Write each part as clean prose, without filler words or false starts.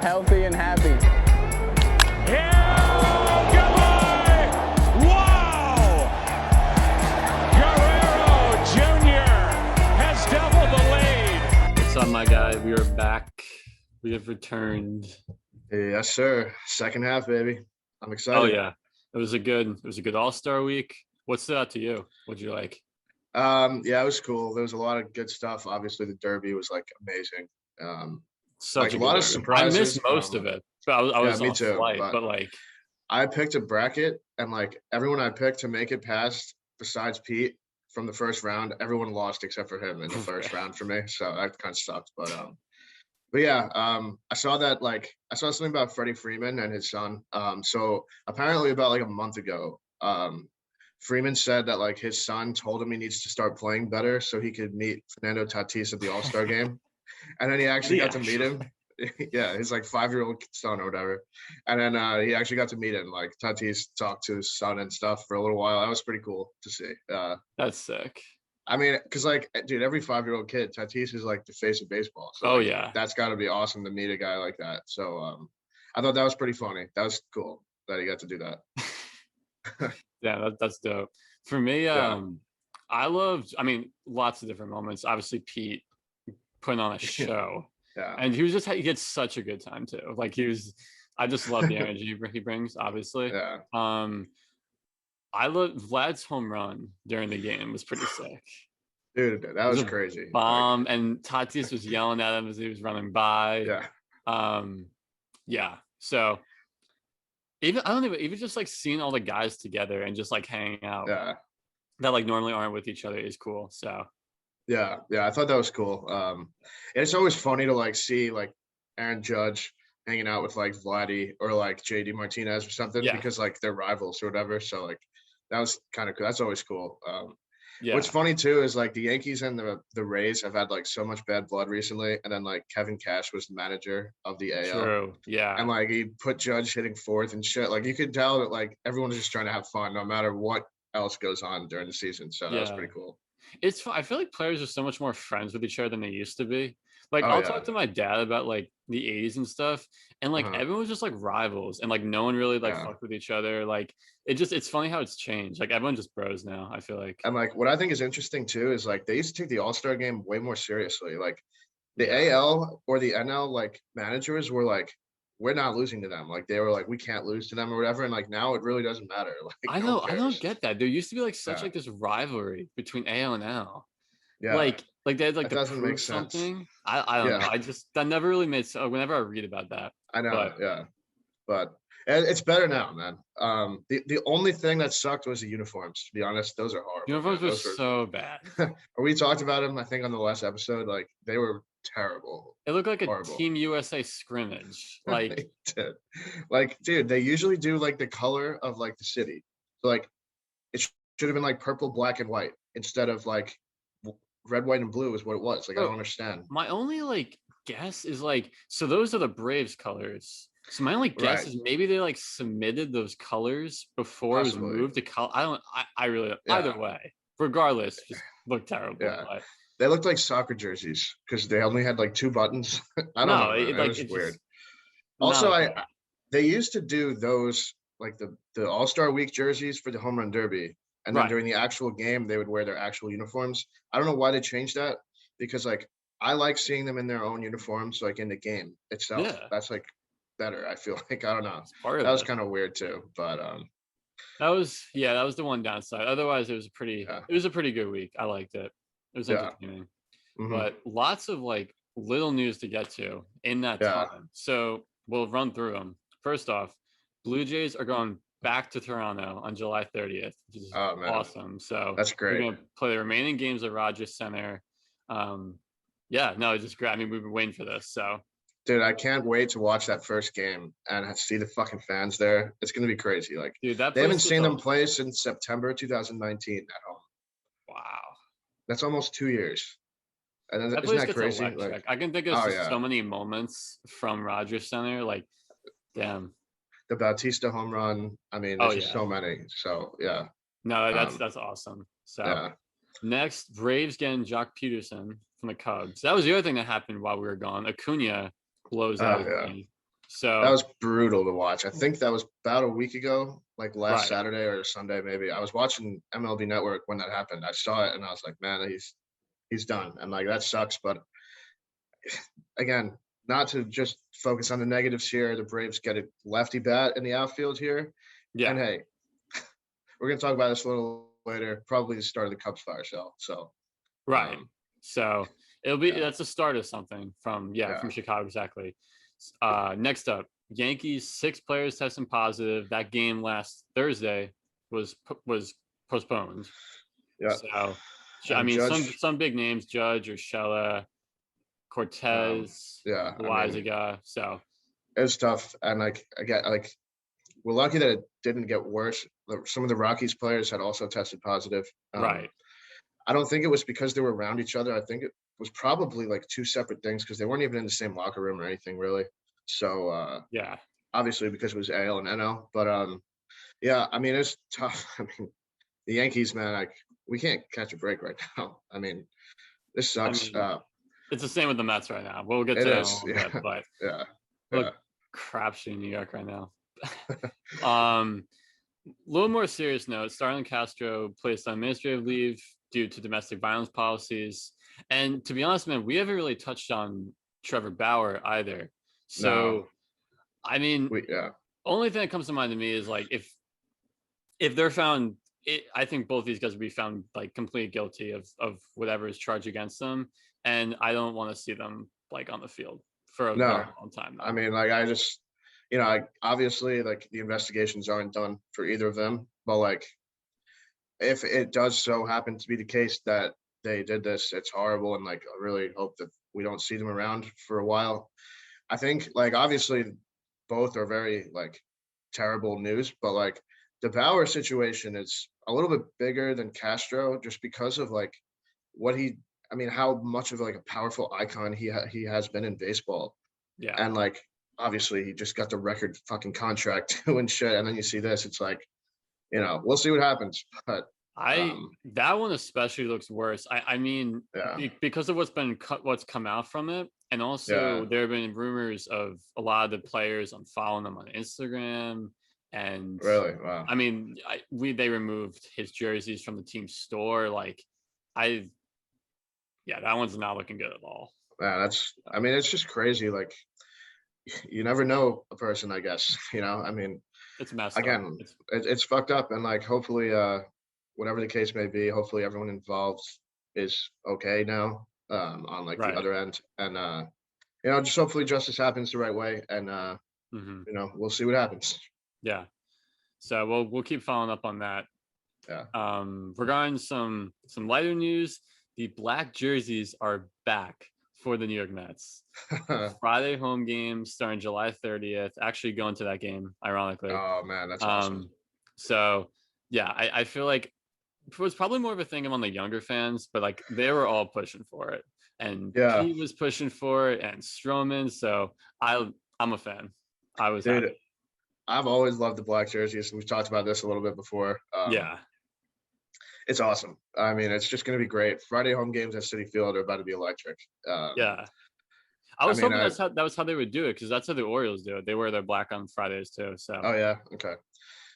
healthy and happy. Yeah! Goodbye! Wow! Guerrero Jr. has doubled the lead. What's up, my guy? We are back. We have returned. Yes, sir. Second half, baby. I'm excited. Oh yeah, it was a good All-Star week. What stood out to you? What'd you like? Yeah, it was cool. There was a lot of good stuff. Obviously, the Derby was like amazing. Such like, a lot of surprises. I missed most of it, but I was me on too, flight. but But like, I picked a bracket, and like everyone I picked to make it past, besides Pete from the first round, everyone lost except for him in the first round for me. So that kind of sucked. But yeah, I saw something about Freddie Freeman and his son. So apparently about like a month ago, Freeman said that like his son told him he needs to start playing better so he could meet Fernando Tatis at the All-Star game. And then he actually got to meet him. Yeah, his like 5-year-old son or whatever. And then he actually got to meet him. Like Tatis talked to his son and stuff for a little while. That was pretty cool to see. that's sick. I mean, because like, dude, every 5-year-old kid, Tatis is like the face of baseball. So Oh like, yeah, that's got to be awesome to meet a guy like that. So I thought that was pretty funny. That was cool that he got to do that. yeah, that's dope. For me, I loved. I mean, lots of different moments. Obviously, Pete putting on a show. Yeah. And he gets such a good time too. Like I just love the energy he brings, obviously. Yeah. I love Vlad's home run during the game was pretty sick. Dude, that was crazy. Bomb, and Tatis was yelling at him as he was running by. Yeah. Yeah. So even just like seeing all the guys together and just like hanging out. Yeah. That like normally aren't with each other is cool. So Yeah, I thought that was cool. It's always funny to like see like Aaron Judge hanging out with like Vladdy or like JD Martinez or something because like they're rivals or whatever. So like that was kind of cool. That's always cool. What's funny too is like the Yankees and the Rays have had like so much bad blood recently, and then like Kevin Cash was the manager of the AL. True. Yeah. And like he put Judge hitting fourth and shit. Like you could tell that like everyone's just trying to have fun no matter what else goes on during the season. So that was pretty cool. It's fun. I feel like players are so much more friends with each other than they used to be. Like I'll talk to my dad about like the 80s and stuff, and like everyone was just like rivals, and like no one really like fucked with each other. Like it's funny how it's changed. Like everyone just bros now, I feel like. And like what I think is interesting too is like they used to take the All-Star game way more seriously. Like the AL or the NL like managers were like, we're not losing to them. Like they were like, we can't lose to them or whatever. And like now it really doesn't matter. Like I don't get that. There used to be like such like this rivalry between AL and NL. Yeah. Like they had like that doesn't make something. sense. I don't know. That never really made sense. Whenever I read about that. I know, but it's better now, man. The only thing that sucked was the uniforms. To be honest, those are horrible. Uniforms were so bad. We talked about them, I think, on the last episode. Like they were terrible. It looked like a Team USA scrimmage. Like, dude, they usually do like the color of like the city. So like it should have been like purple, black, and white instead of like red, white, and blue is what it was. Like I don't understand. My only like guess is like, so those are the Braves colors. So my only guess is maybe they like submitted those colors before it was moved to color. I really either way, regardless, just looked terrible. Yeah. But they looked like soccer jerseys because they only had like 2 buttons. I don't know. It was weird. Also, they used to do those like the All-Star Week jerseys for the Home Run Derby, and then during the actual game they would wear their actual uniforms. I don't know why they changed that, because like I like seeing them in their own uniforms, like in the game itself. Yeah. That's like better. I feel like I don't know. That was kind of weird too, but that was the one downside. Otherwise, it was a pretty good week. I liked it. It was entertaining, but lots of like little news to get to in that time. So we'll run through them. First off, Blue Jays are going back to Toronto on July 30th, which is awesome. So that's great. We're going to play the remaining games at Rogers Center. It's just great. I mean, we've been waiting for this. So, dude, I can't wait to watch that first game and see the fucking fans there. It's going to be crazy. Like, dude, they haven't seen them play since September 2019 at home. Wow. That's almost 2 years. And that isn't that crazy? Like, I can think of so many moments from Rogers Center. Like, damn. The Bautista home run. I mean, there's just so many. So, yeah. No, that's awesome. So, next, Braves getting Jock Peterson from the Cubs. That was the other thing that happened while we were gone. Acuna blows out. So that was brutal to watch. I think that was about a week ago, like last right. Saturday or Sunday, maybe. I was watching MLB Network when that happened. I saw it and I was like, man, he's done. And like that sucks. But again, not to just focus on the negatives here. The Braves get a lefty bat in the outfield here. Yeah. And hey, we're gonna talk about this a little later. Probably the start of the Cubs fire sale. So right. So it'll be that's a start of something from Chicago, exactly. Next up, Yankees 6 players testing positive. That game last Thursday was postponed. Yeah. So And I mean, Judge, some big names, Judge, Urshela, Cortez, Loaizaga. So it's tough. And like again, like we're lucky that it didn't get worse. Some of the Rockies players had also tested positive. Right. I don't think it was because they were around each other. I think it was probably like 2 separate things because they weren't even in the same locker room or anything really. So yeah, obviously because it was AL and NL. But yeah, I mean it's tough. I mean the Yankees, man, like we can't catch a break right now. I mean, this sucks. It's the same with the Mets right now. We'll get to that in a little bit, but look, crapshoot in New York right now. Little more serious note, Starlin Castro placed on administrative leave due to domestic violence policies. And to be honest, man, we haven't really touched on Trevor Bauer either. So, I mean, only thing that comes to mind to me is like if they're found, I think both these guys would be found like completely guilty of whatever is charged against them. And I don't want to see them like on the field for a very long time now. I mean, like I just, obviously like the investigations aren't done for either of them, but like if it does so happen to be the case that they did this, it's horrible. And like, I really hope that we don't see them around for a while. I think like, obviously both are very like terrible news, but like the Bauer situation is a little bit bigger than Castro just because of like how much of like a powerful icon he has been in baseball. Yeah. And like, obviously he just got the record fucking contract too and shit. And then you see this, it's like, we'll see what happens. But that one especially looks worse. I mean, because of what's come out from it, and also there have been rumors of a lot of the players following them on Instagram, and really, wow. I mean, they removed his jerseys from the team store. Like, that one's not looking good at all. Yeah, it's just crazy. Like, you never know a person, I guess. I mean, it's messed again, up. It's fucked up, and like hopefully, whatever the case may be, hopefully everyone involved is okay now. On like the other end, and just hopefully justice happens the right way, and we'll see what happens. Yeah. So we'll keep following up on that. Yeah. Regarding some lighter news, the black jerseys are back for the New York Mets. Friday home game starting July 30th. Actually going to that game, ironically. Oh man, that's awesome. So yeah, I feel like it was probably more of a thing among the younger fans, but like they were all pushing for it, and he was pushing for it, and Stroman. So I'm a fan. I was happy. I've always loved the black jerseys. We've talked about this a little bit before. It's awesome. I mean, it's just going to be great. Friday home games at Citi Field are about to be electric. I was hoping that was how they would do it, because that's how the Orioles do it. They wear their black on Fridays too. So. Oh yeah. Okay.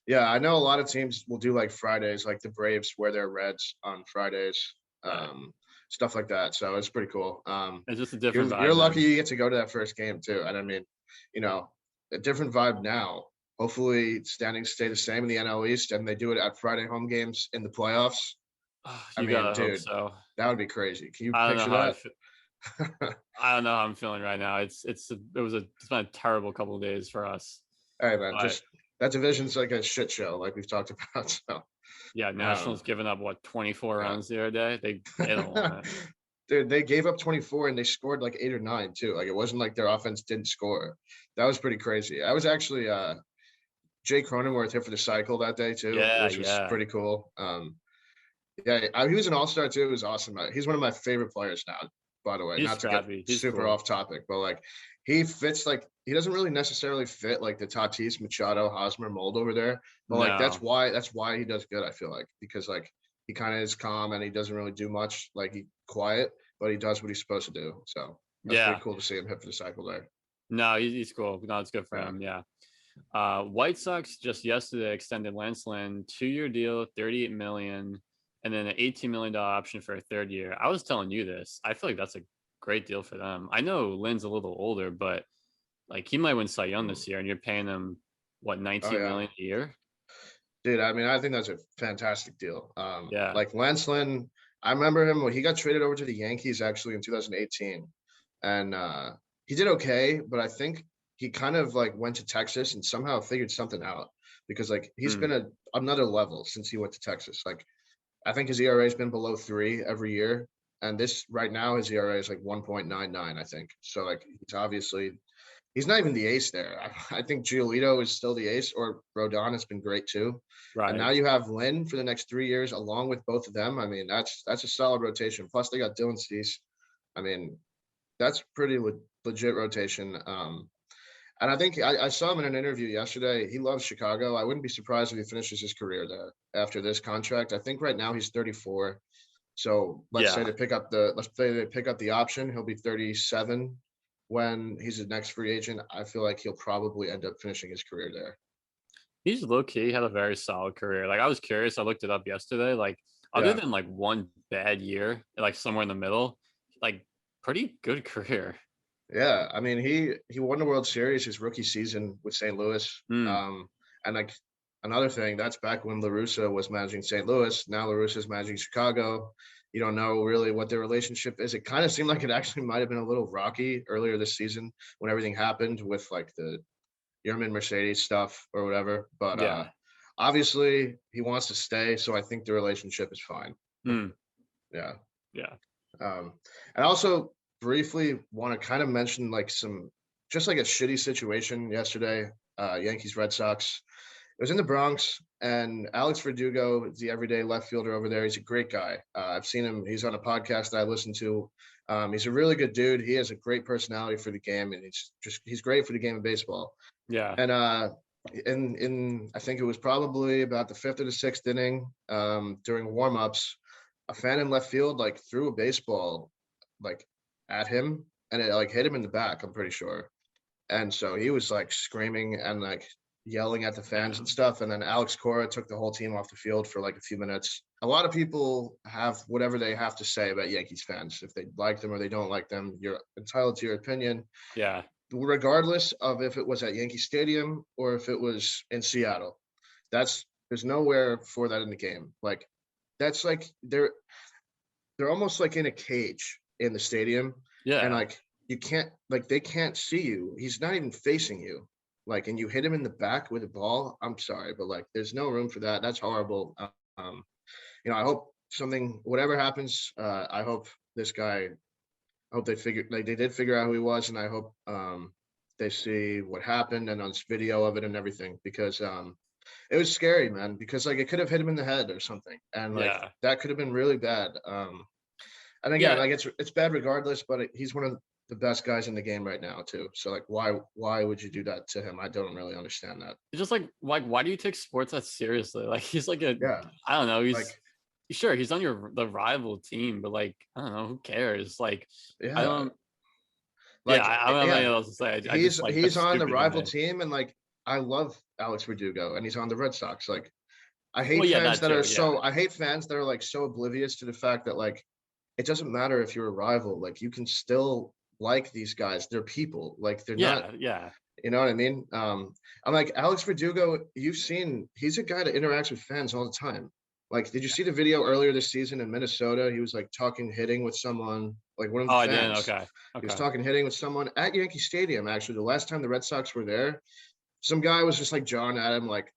Yeah, I know a lot of teams will do like Fridays, like the Braves wear their reds on Fridays, stuff like that. So it's pretty cool. It's just a different vibe. You're lucky you get to go to that first game too. And I mean, a different vibe now. Hopefully standings stay the same in the NL East and they do it at Friday home games in the playoffs. Dude, so. That would be crazy. Can you picture that? I don't know how I'm feeling right now. It's been a terrible couple of days for us. Hey man, that division's like a shit show, like we've talked about. So yeah, Nationals giving up 24 runs the other day. They don't want it. Dude, they gave up 24 and they scored like 8 or 9 too. Like it wasn't like their offense didn't score. That was pretty crazy. I was actually Jay Cronenworth hit for the cycle that day too, which was pretty cool. He was an all-star too. It was awesome. He's one of my favorite players now, by the way. He's not scrappy. to get super cool. Off topic, but like he fits like he doesn't really necessarily fit like the Tatis, Machado, Hosmer mold over there. But like that's why he does good, I feel like, because like he kind of is calm and he doesn't really do much. Like he's quiet, but he does what he's supposed to do. So that's pretty cool to see him hit for the cycle there. No, he's cool. No, it's good for him. Yeah. White Sox just yesterday extended Lance Lynn 2-year deal, $38 million, and then an $18 million option for a third year. I was telling you this. I feel like that's a great deal for them. I know Lynn's a little older, but like he might win Cy Young this year, and you're paying him what, 19 million a year? Dude, I mean, I think that's a fantastic deal. Yeah. Like Lance Lynn, I remember him when he got traded over to the Yankees actually in 2018, and he did okay, but I think he kind of like went to Texas and somehow figured something out because like he's been at another level since he went to Texas. Like I think his ERA has been below 3 every year, and this right now his ERA is like 1.99, I think. So like he's not even the ace there. I think Giolito is still the ace, or Rodon has been great too. Right. And now you have Lynn for the next 3 years, along with both of them. I mean, that's a solid rotation. Plus, they got Dylan Cease. I mean, that's pretty legit rotation. And I think I saw him in an interview yesterday. He loves Chicago. I wouldn't be surprised if he finishes his career there after this contract. I think right now he's 34. So let's say they pick up the option, he'll be 37 when he's the next free agent. I feel like he'll probably end up finishing his career there. He's low key had a very solid career. Like I was curious, I looked it up yesterday. Like other than like one bad year, like somewhere in the middle, like pretty good career. Yeah, I mean he won the World Series his rookie season with St. Louis. And like another thing, that's back when La Russa was managing St. Louis. Now La Russa is managing Chicago. You don't know really what their relationship is. It kind of seemed like it actually might have been a little rocky earlier this season when everything happened with like the Yerman Mercedes stuff or whatever. But obviously he wants to stay, so I think the relationship is fine. Yeah. And also briefly want to kind of mention like just like a shitty situation yesterday, Yankees Red Sox. It was in the Bronx, and Alex Verdugo, the everyday left fielder over there, he's a great guy. I've seen him. He's on a podcast that I listen to. He's a really good dude. He has a great personality for the game, and he's great for the game of baseball. Yeah. And in I think it was probably about the 5th or the 6th inning, during warm-ups, a fan in left field like threw a baseball like at him, and it like hit him in the back, I'm pretty sure. And so he was like screaming and like yelling at the fans and stuff. And then Alex Cora took the whole team off the field for like a few minutes. A lot of people have whatever they have to say about Yankees fans. If they like them or they don't like them, you're entitled to your opinion. Yeah. Regardless of if it was at Yankee Stadium or if it was in Seattle. There's nowhere for that in the game. Like that's like they're almost like in a cage in the stadium. Yeah. And like you can't, like they can't see you. He's not even facing you. Like, and you hit him in the back with a ball. I'm sorry, but like there's no room for that. That's horrible. I hope whatever happens, I hope they did figure out who he was, and I hope they see what happened and on video of it and everything, because it was scary, man, because like it could have hit him in the head or something, and like that could have been really bad. And again, like it's bad regardless, but he's one of the best guys in the game right now too. So like why would you do that to him? I don't really understand that. It's just like why do you take sports that seriously? Like he's like I don't know, he's like, sure he's on the rival team, but like I don't know, who cares? Like I don't I don't have anything else to say. He's on the rival team, and like I love Alex Verdugo, and he's on the Red Sox. Like I hate fans that are I hate fans that are like so oblivious to the fact that like it doesn't matter if you're a rival, like you can still like these guys. They're people. Like they're not. Yeah. You know what I mean? I'm like Alex Verdugo. He's a guy that interacts with fans all the time. Like, did you see the video earlier this season in Minnesota? He was like hitting with someone, like one of the fans. I didn't. Okay. He was hitting with someone at Yankee Stadium. Actually, the last time the Red Sox were there, some guy was just like jawing at him, like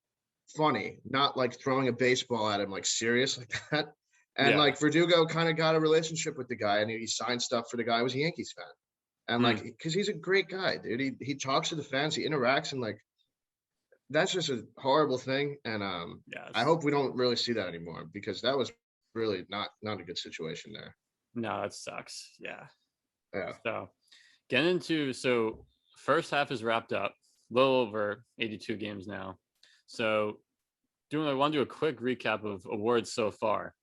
funny, not like throwing a baseball at him, like serious like that. And like Verdugo kind of got a relationship with the guy, and he signed stuff for the guy who was a Yankees fan. And like, because he's a great guy, dude. He talks to the fans, he interacts, and like, that's just a horrible thing. And I hope we don't really see that anymore, because that was really not a good situation there. No, that sucks. Yeah. So first half is wrapped up, a little over 82 games now. So I want to do a quick recap of awards so far.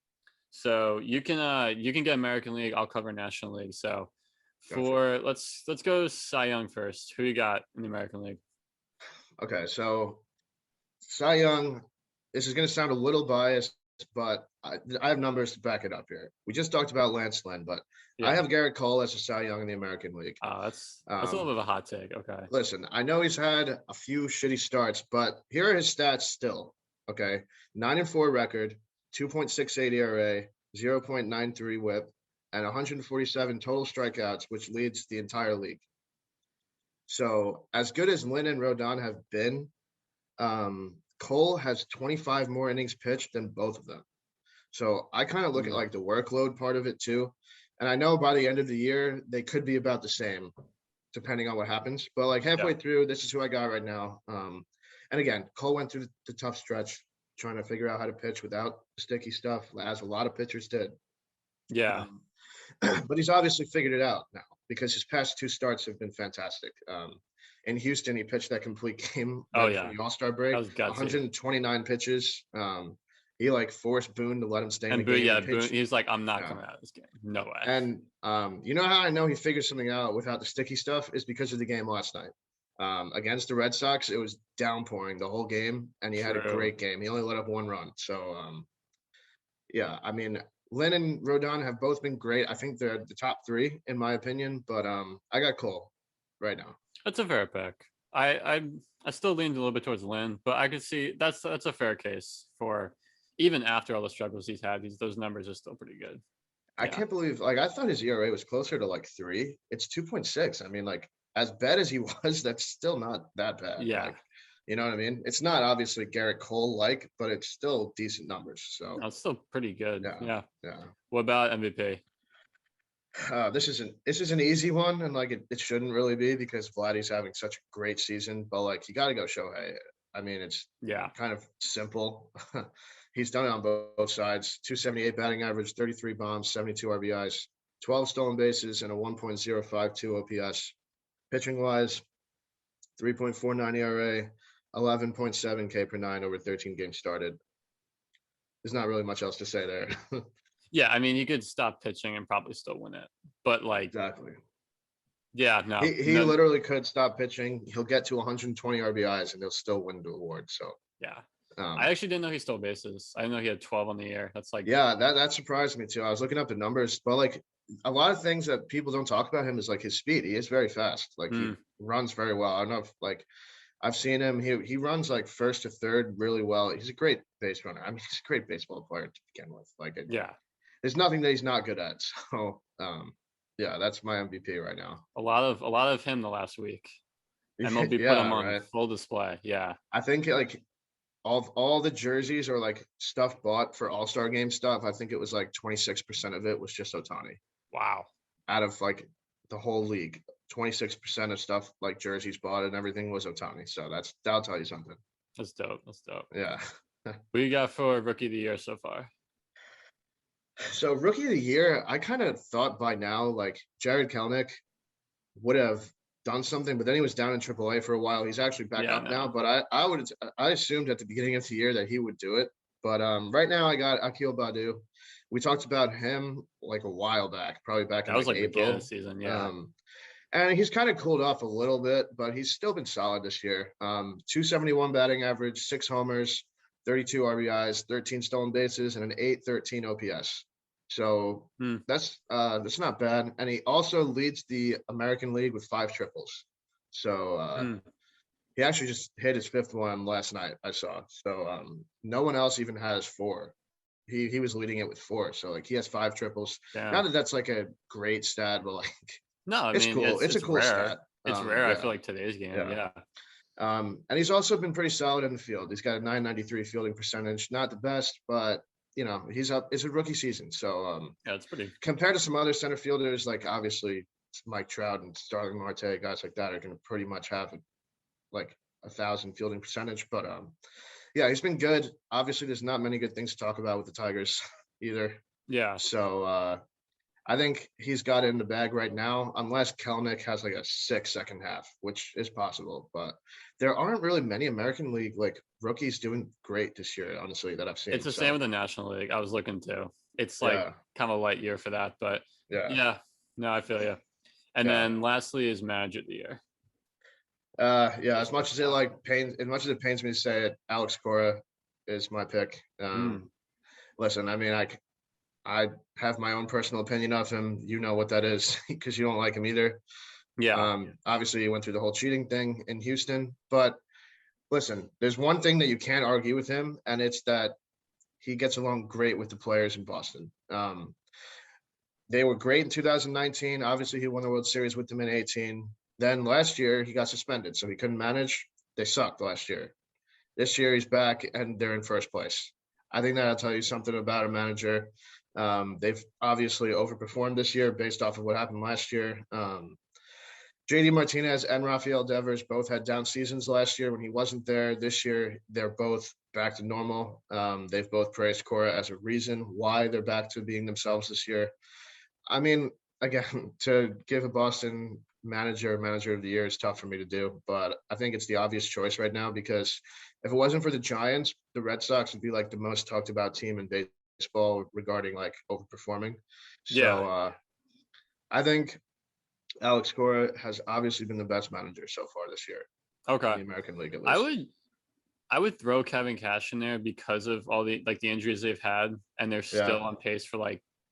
So you can get American League, I'll cover National League. So For let's go Cy Young first. Who you got in the American League? Okay, so Cy Young, this is going to sound a little biased, but I have numbers to back it up here. We just talked about Lance Lynn, but I have Garrett Cole as a Cy Young in the American League. That's a little bit of a hot take. Okay. Listen, I know he's had a few shitty starts, but here are his stats still. Okay, 9-4 record, 2.68 ERA, 0.93 WHIP, and 147 total strikeouts, which leads the entire league. So as good as Lynn and Rodon have been, Cole has 25 more innings pitched than both of them. So I kind of look at like the workload part of it too. And I know by the end of the year, they could be about the same depending on what happens. But like halfway through, this is who I got right now. And again, Cole went through the tough stretch trying to figure out how to pitch without sticky stuff, as a lot of pitchers did. Yeah. But he's obviously figured it out now because his past 2 starts have been fantastic. In Houston, he pitched that complete game for the All-Star break. 129 pitches. He like forced Boone to let him stay in the game. Yeah, Boone, he's like, I'm not coming out of this game. No way. And you know how I know he figured something out without the sticky stuff is because of the game last night. Against the Red Sox, it was downpouring the whole game, and he had a great game. He only let up 1 run. So, yeah, I mean, Lynn and Rodon have both been great. I think they're the top 3 in my opinion, but I got Cole right now. That's a fair pick. I still leaned a little bit towards Lynn, but I could see that's a fair case for even after all the struggles he's had. Those numbers are still pretty good. I can't believe, like, I thought his ERA was closer to like 3. It's 2.6. I mean, like, as bad as he was, that's still not that bad. Yeah. Like, you know what I mean? It's not obviously Garrett Cole-like, but it's still decent numbers. So that's still pretty good. Yeah. Yeah. What about MVP? This is an easy one, and like it shouldn't really be because Vladdy's having such a great season. But like you got to go Shohei. I mean, it's kind of simple. He's done it on both sides. 278 batting average, 33 bombs, 72 RBIs, 12 stolen bases, and a 1.052 OPS. Pitching wise, 3.49 ERA, 11.7 K per 9 over 13 games started. There's not really much else to say there. Yeah, I mean, he could stop pitching and probably still win it. But like exactly. Yeah, no. He literally could stop pitching. He'll get to 120 RBIs and he'll still win the award. So yeah. I actually didn't know he stole bases. I didn't know he had 12 on the year. That's like that surprised me too. I was looking up the numbers, but like a lot of things that people don't talk about him is like his speed. He is very fast. Like he runs very well. I don't know if like I've seen him. He runs like first to third really well. He's a great base runner. I mean, he's a great baseball player to begin with. Like there's nothing that he's not good at. So yeah, that's my MVP right now. A lot of him the last week. MLB put him on full display. Yeah. I think like all the jerseys or like stuff bought for All-Star game stuff, I think it was like 26% of it was just Ohtani. Wow. Out of like the whole league, 26% of stuff like jerseys bought and everything was Ohtani. So that'll tell you something. That's dope. Yeah. What you got for Rookie of the Year so far? So Rookie of the Year, I kind of thought by now like Jared Kelenic would have done something, but then he was down in AAA for a while. He's actually back up now, but I assumed at the beginning of the year that he would do it. But right now I got Akil Baddoo. We talked about him like a while back, probably back in like April. The beginning of the season, yeah. And he's kind of cooled off a little bit, but he's still been solid this year. 271 batting average, 6 homers, 32 RBIs, 13 stolen bases, and an 813 OPS. So that's not bad. And he also leads the American League with 5 triples. So he actually just hit his 5th one last night, I saw. So no one else even has 4. He was leading it with 4. So like he has 5 triples. Damn. Not that that's like a great stat, but like it's cool. It's a cool rare. stat. It's rare. I feel like today's game. Yeah. And he's also been pretty solid in the field. He's got a 993 fielding percentage. Not the best, but you know, he's up. It's a rookie season. So it's pretty compared to some other center fielders, like obviously Mike Trout and Starling Marte, guys like that are going to pretty much have like 1,000 fielding percentage. But yeah, he's been good. Obviously, there's not many good things to talk about with the Tigers either. Yeah. So I think he's got it in the bag right now, unless Kelenic has like a sick second half, which is possible. But there aren't really many American League like rookies doing great this year, honestly, that I've seen. It's the same with the National League. I was looking to. It's like kind of a light year for that, but yeah. No, I feel you. And then lastly is manager of the year. Yeah, as much as it pains me to say it, Alex Cora is my pick. Listen, I mean, I have my own personal opinion of him. You know what that is because you don't like him either. Yeah. Obviously, he went through the whole cheating thing in Houston. But listen, there's one thing that you can't argue with him, and it's that he gets along great with the players in Boston. They were great in 2019. Obviously, he won the World Series with them in 18. Then last year, he got suspended, so he couldn't manage. They sucked last year. This year, he's back, and they're in first place. I think that'll tell you something about a manager. They've obviously overperformed this year based off of what happened last year. JD Martinez and Rafael Devers both had down seasons last year when he wasn't there. This year, they're both back to normal. They've both praised Cora as a reason why they're back to being themselves this year. I mean, again, to give a Boston manager of the year is tough for me to do, but I think it's the obvious choice right now because if it wasn't for the Giants, the Red Sox would be like the most talked about team in baseball regarding like overperforming. So I think Alex Cora has obviously been the best manager so far this year. Okay. In the American League, at least. I would throw Kevin Cash in there because of all the injuries they've had, and they're still on pace for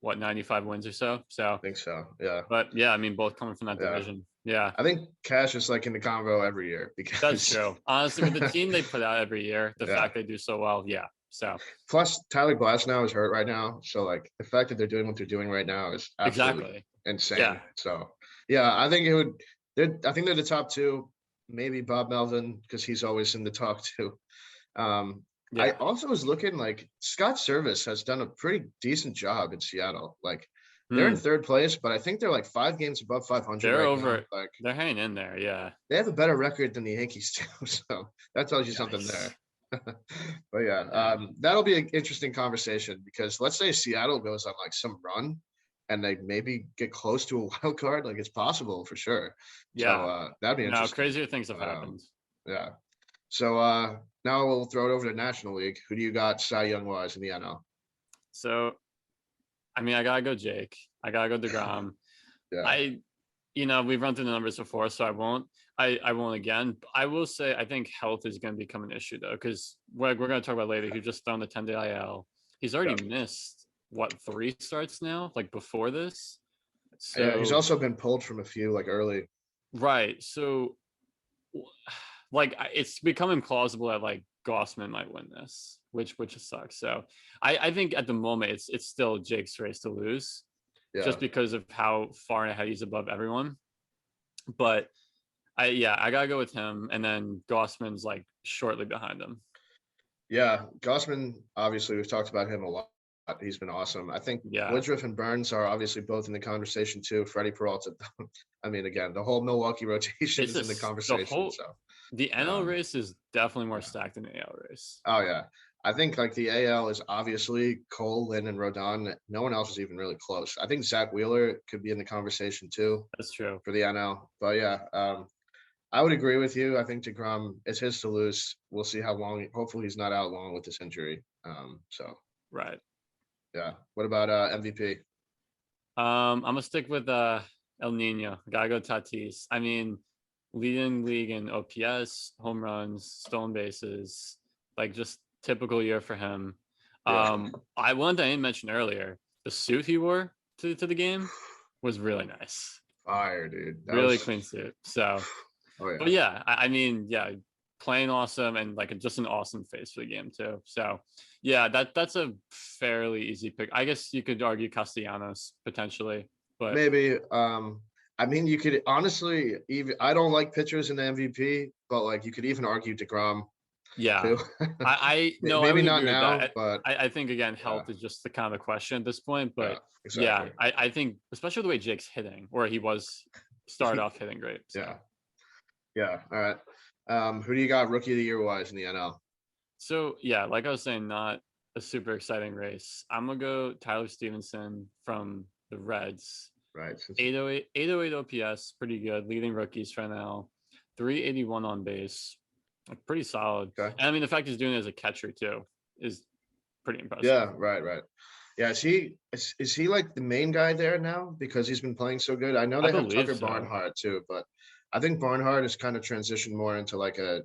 95 wins or so. So I think so. Yeah. But yeah, I mean, both coming from that division. Yeah. I think Cash is in the convo every year because that's true. Honestly, with the team they put out every year, the fact they do so well, So plus Tyler Glasnow is hurt right now, so the fact that they're doing what they're doing right now is absolutely insane. Yeah. So yeah, I think I think they're the top two. Maybe Bob Melvin because he's always in the talk too. I also was looking Scott Service has done a pretty decent job in Seattle. They're in third place, but I think they're 5 games above 500. They're over. They're hanging in there. Yeah. They have a better record than the Yankees too. So that tells you something there. But yeah, that'll be an interesting conversation because let's say Seattle goes on some run and they maybe get close to a wild card. It's possible for sure. Yeah. So that'd be interesting. Now crazier things have happened. Yeah. So now we'll throw it over to National League. Who do you got Cy Young wise in the NL? So, I mean, I gotta go Jake. I gotta go DeGrom. We've run through the numbers before, so I won't. I won't again. I will say I think health is going to become an issue though, because we're going to talk about later. He just thrown the 10-day IL. He's already missed 3 starts now, before this. So yeah, he's also been pulled from a few early. Right. So it's becoming plausible that Gossman might win this, which sucks. So I think at the moment it's still Jake's race to lose, just because of how far ahead he's above everyone. But I gotta go with him, and then Gossman's shortly behind him. Yeah, Gossman, obviously we've talked about him a lot. He's been awesome. I think Woodruff and Burns are obviously both in the conversation too. Freddie Peralta. I mean, again, the whole Milwaukee rotation is in the conversation. The NL race is definitely more stacked than the AL race. Oh yeah, I think the AL is obviously Cole, Lynn, and Rodon. No one else is even really close. I think Zach Wheeler could be in the conversation too. That's true for the NL. But yeah, I would agree with you. I think DeGrom is his to lose. We'll see how long. Hopefully, he's not out long with this injury. Right. Yeah. What about MVP? I'm gonna stick with El Nino. Gotta go Tatis. I mean, leading league in OPS, home runs, stolen bases, just typical year for him. One thing I didn't mention earlier, the suit he wore to the game was really nice. Fire, dude. Really clean suit. So, but yeah, I mean, playing awesome and just an awesome face for the game too. So yeah, that's a fairly easy pick. I guess you could argue Castellanos potentially, but maybe. I mean, you could honestly I don't like pitchers in the MVP, but you could even argue DeGrom. Yeah, too. I know maybe not now, but I think again, health is just the kind of question at this point. But exactly. I think especially the way Jake's hitting, or he started off hitting great. So. Yeah. All right. Who do you got rookie of the year wise in the NL? So yeah, like I was saying, not a super exciting race. I'm gonna go Tyler Stevenson from the Reds. Right. 808 OPS, pretty good. Leading rookies for NL. 381 on base. Pretty solid. Okay. And I mean, the fact he's doing it as a catcher too is pretty impressive. Yeah, right. Yeah, is he like the main guy there now because he's been playing so good? I know I they have believe Tucker so. Barnhart too, but I think Barnhart has kind of transitioned more into like a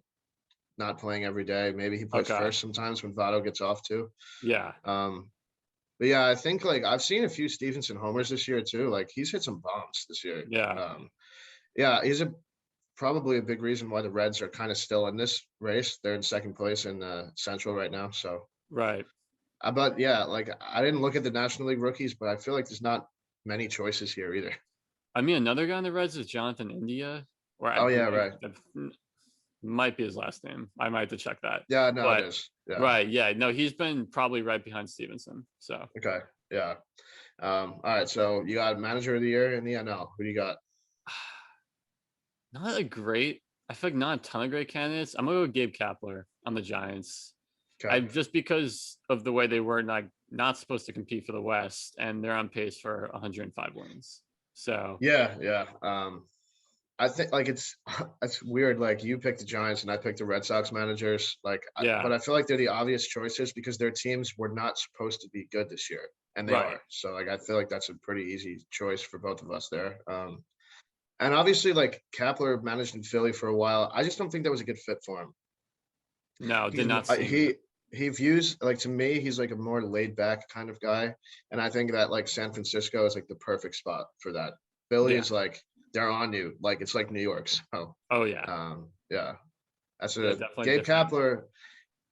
not playing every day. Maybe he plays Okay. first sometimes when Votto gets off too. Yeah. But yeah, I think like I've seen a few Stevenson homers this year too. Like he's hit some bombs this year. Yeah. Yeah, he's probably a big reason why the Reds are kind of still in this race. They're in second place in Central right now. So, Right. but yeah, like I didn't look at the National League rookies, but I feel like there's not many choices here either. I mean, another guy on the Reds is Jonathan India, or I Oh yeah, believe right. that might be his last name. I might have to check that. Yeah, no, it But is. Yeah. right, yeah, no, he's been probably right behind Stevenson. So Okay. Yeah. All right. So you got manager of the year in the NL. Who do you got? not a great. I feel like not a ton of great candidates. I'm gonna go with Gabe Kapler on the Giants. Okay. I just because of the way they were not supposed to compete for the West, and they're on pace for 105 wins. So Yeah. I think like it's weird. Like you picked the Giants and I picked the Red Sox managers. Like, yeah, but I feel like they're the obvious choices because their teams were not supposed to be good this year, and they right. are. So like I feel like that's a pretty easy choice for both of us there. And obviously like Kapler managed in Philly for a while. I just don't think that was a good fit for him. No, did not seem He views like to me he's like a more laid back kind of guy, and I think that like San Francisco is like the perfect spot for that. Philly yeah. is like they're on you, like it's like New York. So Oh yeah, yeah, that's yeah, a definitely Gabe different. Kapler.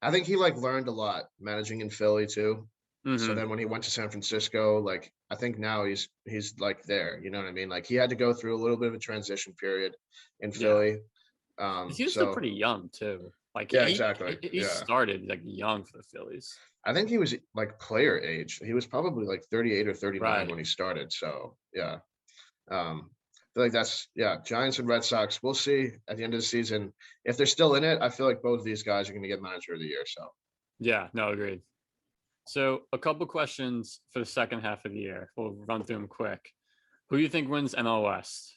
I think he like learned a lot managing in Philly too. So Mm-hmm. then when he went to San Francisco, like I think now he's like there. You know what I mean? Like he had to go through a little bit of a transition period in Yeah, Philly. he was still So pretty young too. Like yeah, he exactly. he Yeah. started like young for the Phillies. I think he was like player age. He was probably like 38 or 39 Right. when he started. So yeah. I feel like that's Giants and Red Sox. We'll see at the end of the season. If they're still in it, I feel like both of these guys are gonna get manager of the year. So Yeah. No, agreed. So a couple questions for the second half of the year. We'll run through them quick. Who do you think wins NL West?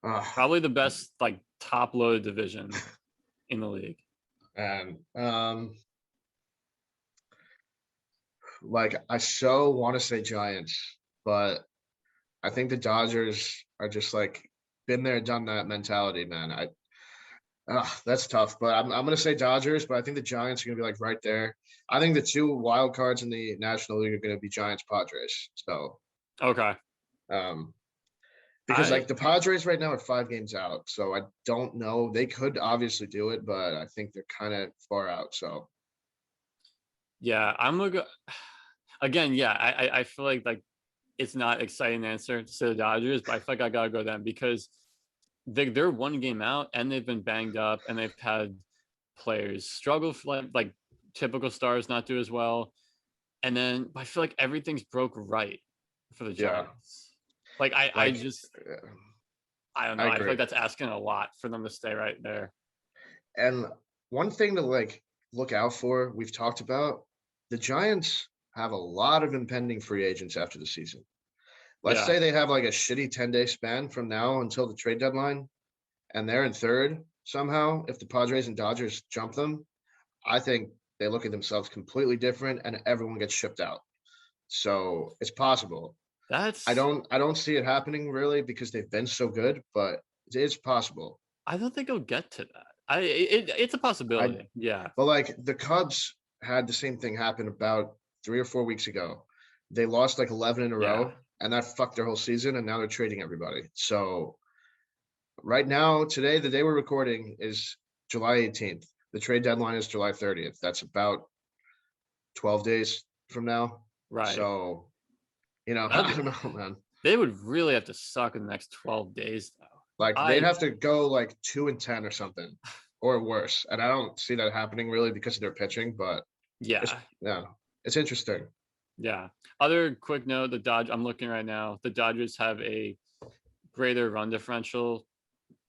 uh, Probably the best like top loaded division in the league. and like I so want to say Giants, but I think the Dodgers are just like been there, done that mentality, man. That's tough, but I'm gonna say Dodgers, but I think the Giants are gonna be like right there. I think the two wild cards in the National League are gonna be Giants Padres. So Okay. um because I like the Padres right now are 5 games out. So I don't know. They could obviously do it, but I think they're kind of far out. So yeah, I'm gonna go again, yeah, I feel like it's not exciting answer to say the Dodgers, but I feel like I gotta go them because they're 1 game out and they've been banged up and they've had players struggle for like typical stars not do as well. And then I feel like everything's broke right for the yeah, Giants. Like I like just uh, I don't know. I I feel agree. like that's asking a lot for them to stay right there. And one thing to like look out for, we've talked about, the Giants have a lot of impending free agents after the season. Let's Yeah. say they have like a shitty 10-day span from now until the trade deadline, and they're in third somehow. If the Padres and Dodgers jump them, I think they look at themselves completely different and everyone gets shipped out. So it's possible. That's I don't see it happening really because they've been so good, but it is possible. I don't think it'll get to that. It's a I possibility. Yeah. But like the Cubs had the same thing happen about 3 or 4 weeks ago. They lost like 11 in a Yeah. row, and that fucked their whole season. And now they're trading everybody. So right now, today, the day we're recording is July 18th. The trade deadline is July 30th. That's about 12 days from now. Right. So, I That'd, don't know, man. they would really have to suck in the next 12 days though. Like they'd I have to go like 2-10 or something, or worse. And I don't see that happening really because of their pitching. But it's yeah. it's interesting. Yeah. Other quick note, I'm looking right now. The Dodgers have a greater run differential.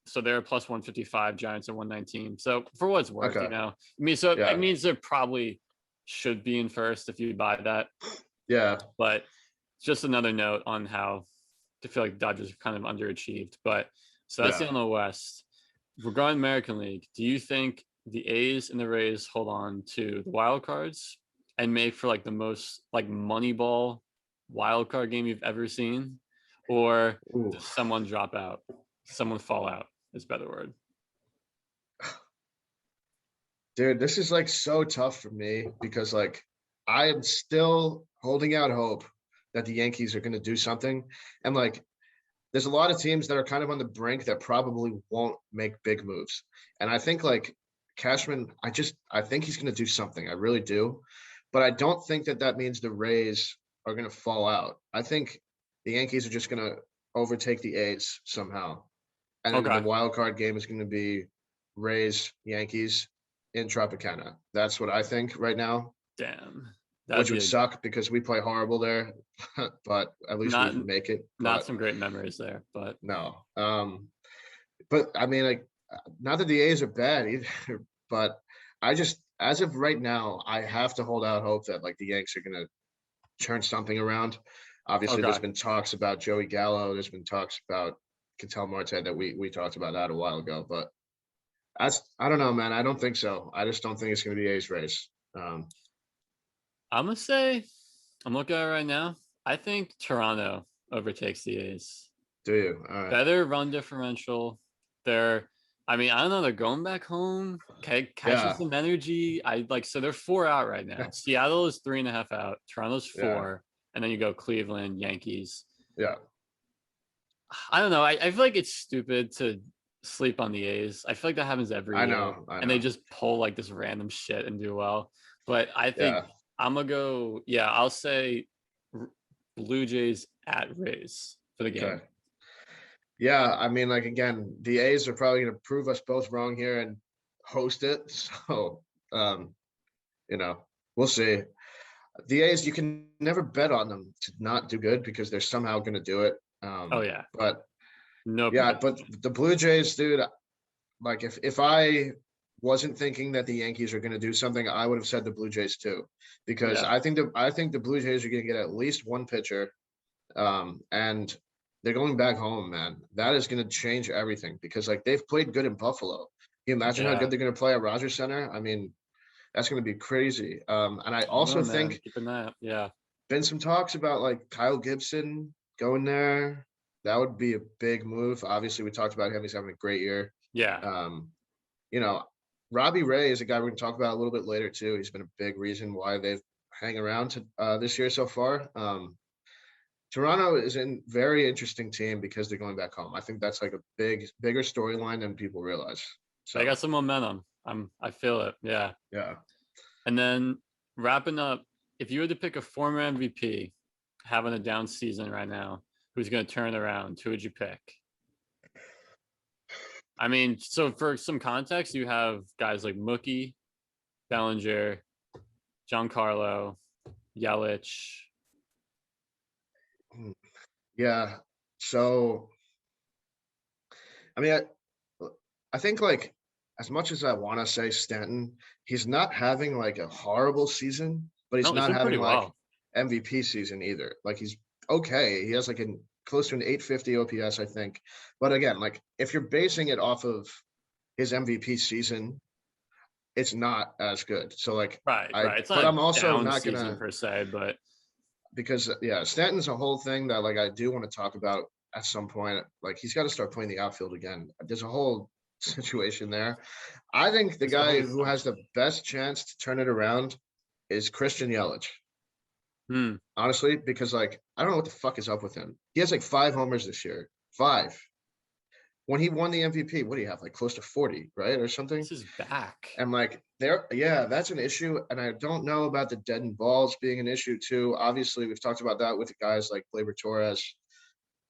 So they're plus 155, Giants are 119. So for what it's worth, Okay. I mean, so it Yeah. means they probably should be in first if you buy that. Yeah. But just another note on how to feel like Dodgers are kind of underachieved. But so that's the NL West. Regarding American League, do you think the A's and the Rays hold on to the wild cards, and make for like the most like Moneyball wild card game you've ever seen, or does someone drop out? Someone fall out is a better word. Dude, this is like so tough for me because like I am still holding out hope that the Yankees are going to do something. And like there's a lot of teams that are kind of on the brink that probably won't make big moves. And I think like Cashman, I think he's going to do something. I really do. But I don't think that means the Rays are going to fall out. I think the Yankees are just going to overtake the A's somehow. And then the wild card game is going to be Rays, Yankees in Tropicana. That's what I think right now. Damn. Which would suck because we play horrible there, but at least we can make it. Not some great memories there, but no. But I mean, like, not that the A's are bad either, but I just, as of right now, I have to hold out hope that like the Yanks are gonna turn something around. Obviously, there's been talks about Joey Gallo. There's been talks about Ketel Marte that we talked about that a while ago, but I don't know, man. I don't think so. I just don't think it's gonna be A's Rays. I'm gonna say, I'm looking at it right now. I think Toronto overtakes the A's. Do you? All right. Better run differential. I don't know. They're going back home. Catching some energy. So they're 4 out right now. Seattle is 3.5 out. Toronto's 4, and then you go Cleveland, Yankees. Yeah. I don't know. I feel like it's stupid to sleep on the A's. I feel like that happens every year. I know. And they just pull like this random shit and do well. But I think I'm gonna go. Yeah, I'll say Blue Jays at Rays for the game. Okay. Yeah, I mean, like again, the A's are probably going to prove us both wrong here and host it. So, we'll see. The A's, you can never bet on them to not do good because they're somehow going to do it. But but the Blue Jays, dude, like if I wasn't thinking that the Yankees are going to do something, I would have said the Blue Jays too, because I think the Blue Jays are going to get at least one pitcher, and they're going back home, man. That is going to change everything because like they've played good in Buffalo. Can you imagine how good they're going to play at Rogers Center? I mean, that's going to be crazy. And I also think been some talks about like Kyle Gibson going there. That would be a big move. Obviously, we talked about him. He's having a great year. Yeah. Robbie Ray is a guy we're going to talk about a little bit later too. He's been a big reason why they've hang around this year so far. Toronto is a very interesting team because they're going back home. I think that's like a bigger storyline than people realize. So I got some momentum. I feel it. Yeah. Yeah. And then wrapping up, if you were to pick a former MVP having a down season right now, who's going to turn around, who would you pick? I mean, so for some context, you have guys like Mookie, Bellinger, Giancarlo, Yelich. Yeah. So, I mean, I think like as much as I want to say Stanton, he's not having like a horrible season, but he's not having like MVP season either. Like he's okay. He has like close to an 850 OPS, I think. But again, like if you're basing it off of his MVP season, it's not as good. So like, right. It's not I'm also not gonna per se, but because Stanton's a whole thing that like I do want to talk about at some point. Like he's got to start playing the outfield again. There's a whole situation there. I think the guy who has the best chance to turn it around is Christian Yelich. Honestly, because like I don't know what the fuck is up with him. He has like 5 homers this year. 5. When he won the MVP, what do you have? Like close to 40, right? Or something? This is back. And like that's an issue. And I don't know about the deadened balls being an issue too. Obviously, we've talked about that with guys like Gleyber Torres.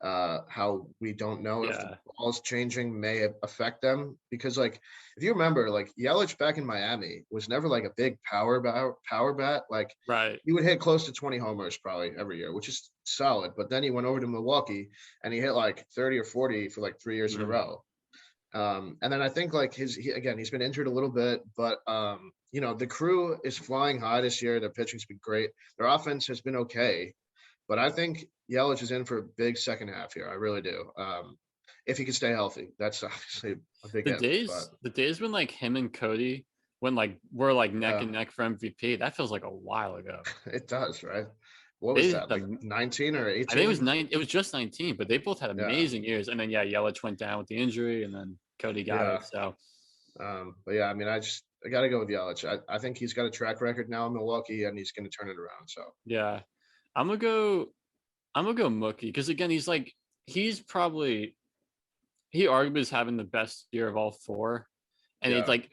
How we don't know if the balls changing may affect them, because like if you remember, like Yelich back in Miami was never like a big power bat. Like he would hit close to 20 homers probably every year, which is solid. But then he went over to Milwaukee and he hit like 30 or 40 for like 3 years in a row. And then I think like he's been injured a little bit, but the crew is flying high this year. Their pitching's been great. Their offense has been okay. But I think Yelich is in for a big second half here. I really do. If he can stay healthy, that's obviously a big The days when like him and Cody when like we're like neck and neck for MVP. That feels like a while ago. It does, right? What was that, like 19 or 18? I think it was 9. It was just 19, but they both had amazing years. And then Yelich went down with the injury, and then Cody got it. So, but yeah, I mean, I got to go with Yelich. I think he's got a track record now in Milwaukee, and he's going to turn it around. So yeah, I'm gonna go Mookie because again, he arguably is having the best year of all four, and it's like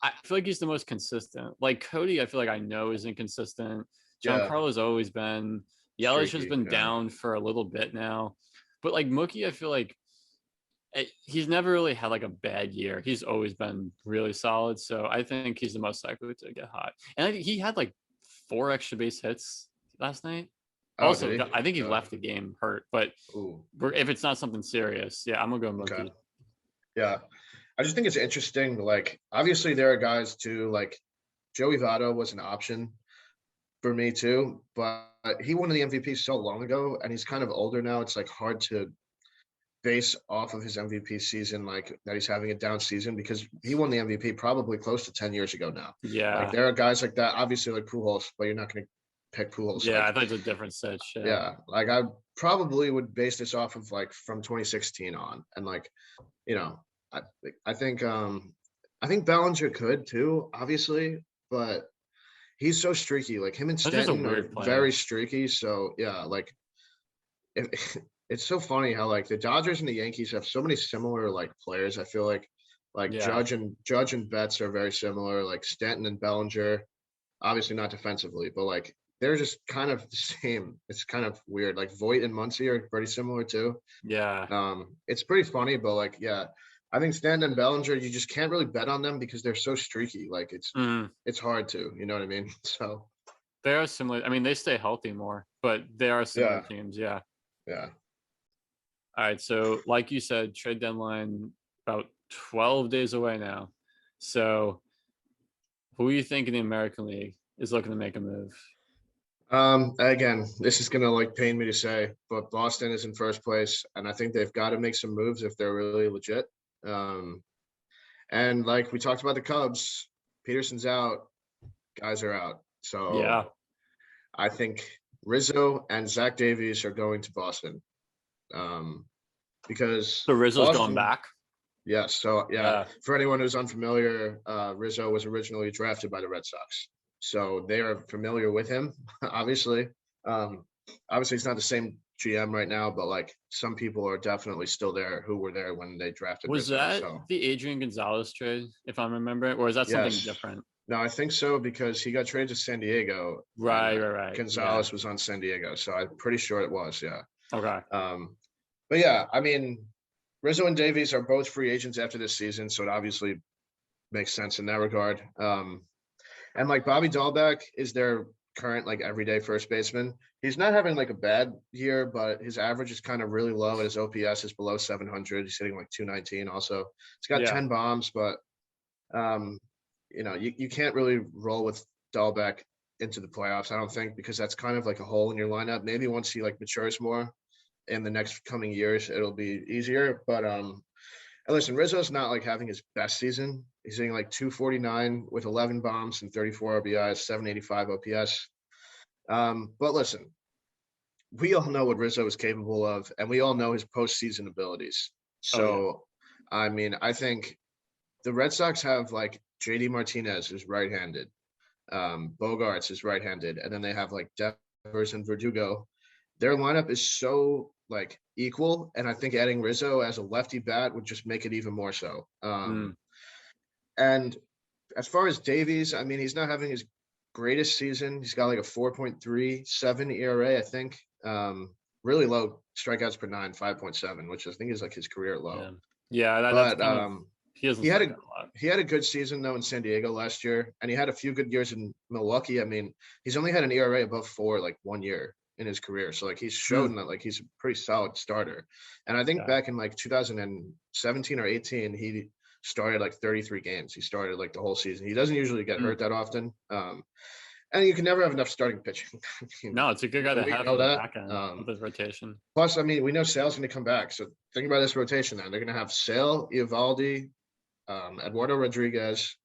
I feel like he's the most consistent. Like Cody, I feel like I know is inconsistent. Giancarlo's always been. Yelich has been down for a little bit now, but like Mookie, I feel like he's never really had like a bad year. He's always been really solid. So I think he's the most likely to get hot. And he had like 4 extra base hits last night. Also, I think he left the game hurt. But if it's not something serious, I'm gonna go Mookie. Okay. Yeah, I just think it's interesting. Like, obviously, there are guys too. Like, Joey Votto was an option for me too, but he won the MVP so long ago, and he's kind of older now. It's like hard to base off of his MVP season, like that he's having a down season, because he won the MVP probably close to 10 years ago now. Yeah, like there are guys like that, obviously, like Pujols, but you're not going to pick Pujols. Yeah, like, I thought it's a different stitch. Yeah, like I probably would base this off of like from 2016 on, and like, you know, I think Bellinger could too, obviously, but he's so streaky. Like him and Stanton are very streaky. So yeah, like it's so funny how like the Dodgers and the Yankees have so many similar like players. I feel like Judge and Betts are very similar. Like Stanton and Bellinger, obviously not defensively, but like they're just kind of the same. It's kind of weird. Like Voit and Muncy are pretty similar too. Yeah. It's pretty funny, but like I think Stanton and Bellinger, you just can't really bet on them because they're so streaky. Like it's hard to, you know what I mean? So they are similar. I mean, they stay healthy more, but they are similar teams. Yeah. Yeah. All right. So like you said, trade deadline about 12 days away now. So who do you think in the American League is looking to make a move? Again, this is gonna like pain me to say, but Boston is in first place, and I think they've got to make some moves if they're really legit. And like we talked about the Cubs, Peterson's out, guys are out. So yeah, I think Rizzo and Zach Davies are going to Boston. Because Rizzo's going back. Yes. So for anyone who's unfamiliar, Rizzo was originally drafted by the Red Sox. So they are familiar with him, obviously. Obviously, it's not the same GM right now, but like some people are definitely still there who were there when they drafted. Was Rizzo, that the Adrian Gonzalez trade, if I remember it, or is that something different? No, I think so because he got traded to San Diego. Right. Gonzalez was on San Diego, so I'm pretty sure it was. Yeah. Okay. But yeah, I mean, Rizzo and Davies are both free agents after this season, so it obviously makes sense in that regard. And like Bobby Dahlbeck is their current like everyday first baseman. He's not having like a bad year, but his average is kind of really low, and his OPS is below 700. He's hitting like 219. Also, he's got 10 bombs, but you know, you can't really roll with Dahlbeck into the playoffs, I don't think, because that's kind of like a hole in your lineup. Maybe once he like matures more in the next coming years, it'll be easier. But listen, Rizzo's not like having his best season. He's hitting like 249 with 11 bombs and 34 RBIs, 785 OPS. But listen, we all know what Rizzo is capable of, and we all know his postseason abilities. So, I mean, I think the Red Sox have like JD Martinez, who's right-handed. Bogarts is right-handed, and then they have like Devers and Verdugo. Their lineup is so like equal, and I think adding Rizzo as a lefty bat would just make it even more so. And as far as Davies, I mean, he's not having his greatest season. He's got like a 4.37 ERA, I think. Really low strikeouts per 9, 5.7, which I think is like his career low. He had a good season though in San Diego last year, and he had a few good years in Milwaukee. I mean, he's only had an ERA above 4 like 1 year in his career, so like he's shown that like he's a pretty solid starter. And I think back in like 2017 or 18, he started like 33 games. He started like the whole season. He doesn't usually get hurt that often. And you can never have enough starting pitching. No, it's a good guy to have in the back end with his rotation. Plus, I mean, we know Sale's going to come back. So think about this rotation then. They're going to have Sale, Eovaldi, Eduardo Rodriguez.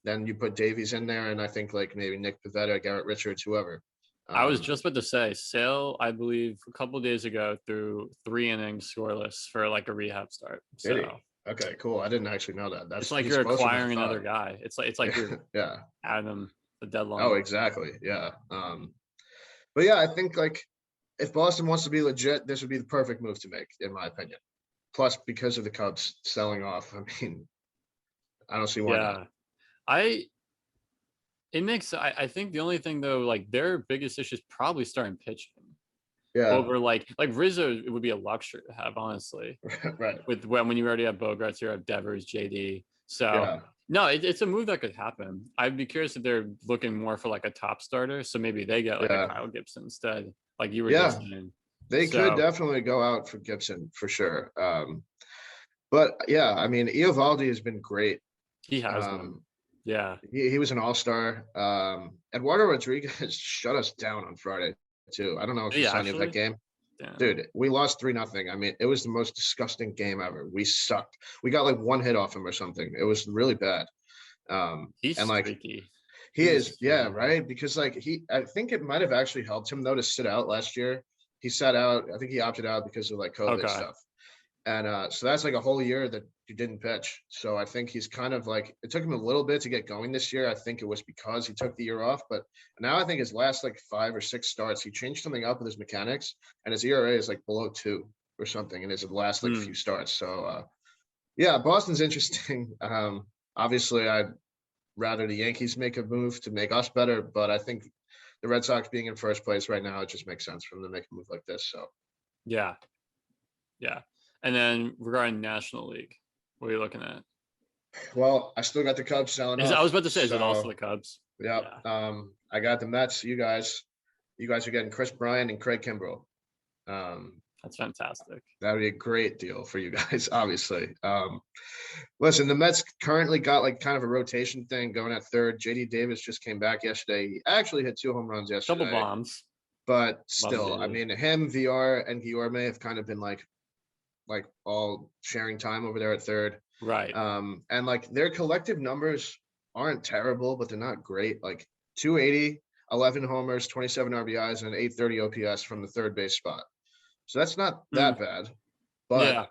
then you put Davies in there, and I think like maybe Nick Pivetta, Garrett Richards, whoever. I was just about to say, Sale, I believe a couple of days ago threw 3 innings scoreless for like a rehab start. Did he? So Okay, cool. I didn't actually know that. it's like you're acquiring another guy. It's like you're yeah. adding him the deadline. Oh, exactly. Yeah. But yeah, I think like if Boston wants to be legit, this would be the perfect move to make, in my opinion. Plus, because of the Cubs selling off, I mean, I don't see why not. I think the only thing though, like their biggest issue is probably starting pitching. Yeah. Over like Rizzo, it would be a luxury to have, honestly. Right. With when you already have Bogarts, you have Devers, JD. So no, it's a move that could happen. I'd be curious if they're looking more for like a top starter, so maybe they get like a Kyle Gibson instead, like you were just saying. They could definitely go out for Gibson for sure. But yeah, I mean, Eovaldi has been great. He has been. Yeah. He was an all-star. Eduardo Rodriguez shut us down on Friday too. I don't know if you saw any of that game. Damn. Dude, we lost 3-0. I mean, it was the most disgusting game ever. We sucked. We got like 1 hit off him or something. It was really bad. He's and like streaky. He is, yeah, right. Because like I think it might have actually helped him though to sit out last year. He sat out. I think he opted out because of like COVID stuff. And so that's like a whole year that he didn't pitch. So I think he's kind of like, it took him a little bit to get going this year. I think it was because he took the year off. But now I think his last like 5 or 6 starts, he changed something up with his mechanics, and his ERA is like below 2 or something in his last like few starts. So yeah, Boston's interesting. Obviously, I'd rather the Yankees make a move to make us better, but I think the Red Sox being in first place right now, it just makes sense for them to make a move like this. So yeah. And then regarding National League, what are you looking at? Well, I still got the Cubs selling off. I was about to say, is it also the Cubs? Yeah. I got the Mets. You guys are getting Chris Bryant and Craig Kimbrell. That's fantastic. That would be a great deal for you guys, obviously. Listen, the Mets currently got like kind of a rotation thing going at third. JD Davis just came back yesterday. He actually hit 2 home runs yesterday. Double bombs. But still, I mean, him, VR, and Guillorme have kind of been like all sharing time over there at third. Right. And like their collective numbers aren't terrible, but they're not great. Like 280, 11 homers, 27 RBIs, and an 830 OPS from the third base spot. So that's not that bad. But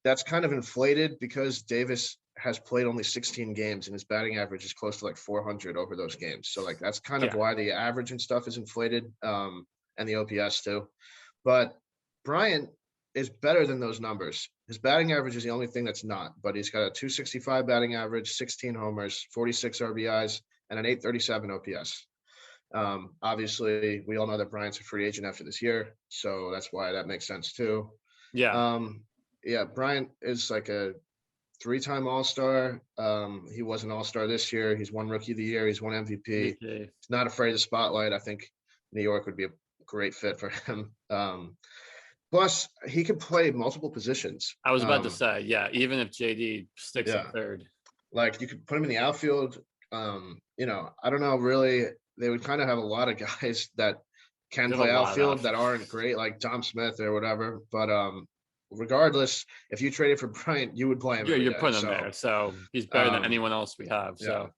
that's kind of inflated because Davis has played only 16 games and his batting average is close to like 400 over those games. So like that's kind of why the average and stuff is inflated, and the OPS too. But Bryant is better than those numbers. His batting average is the only thing that's not, but he's got a 265 batting average, 16 homers, 46 RBIs, and an 837 OPS. Obviously, we all know that Bryant's a free agent after this year, so that's why that makes sense too. Yeah. Bryant is like a 3-time All-Star. He was an All-Star this year. He's won Rookie of the Year. He's won MVP. He's not afraid of the spotlight. I think New York would be a great fit for him. Plus, he can play multiple positions. I was about to say, even if JD sticks at third. Like, you could put him in the outfield. I don't know, really. They would kind of have a lot of guys that can play outfield that aren't great, like Tom Smith or whatever. But regardless, if you traded for Bryant, you would play him. You're putting him there. So he's better than anyone else we have. So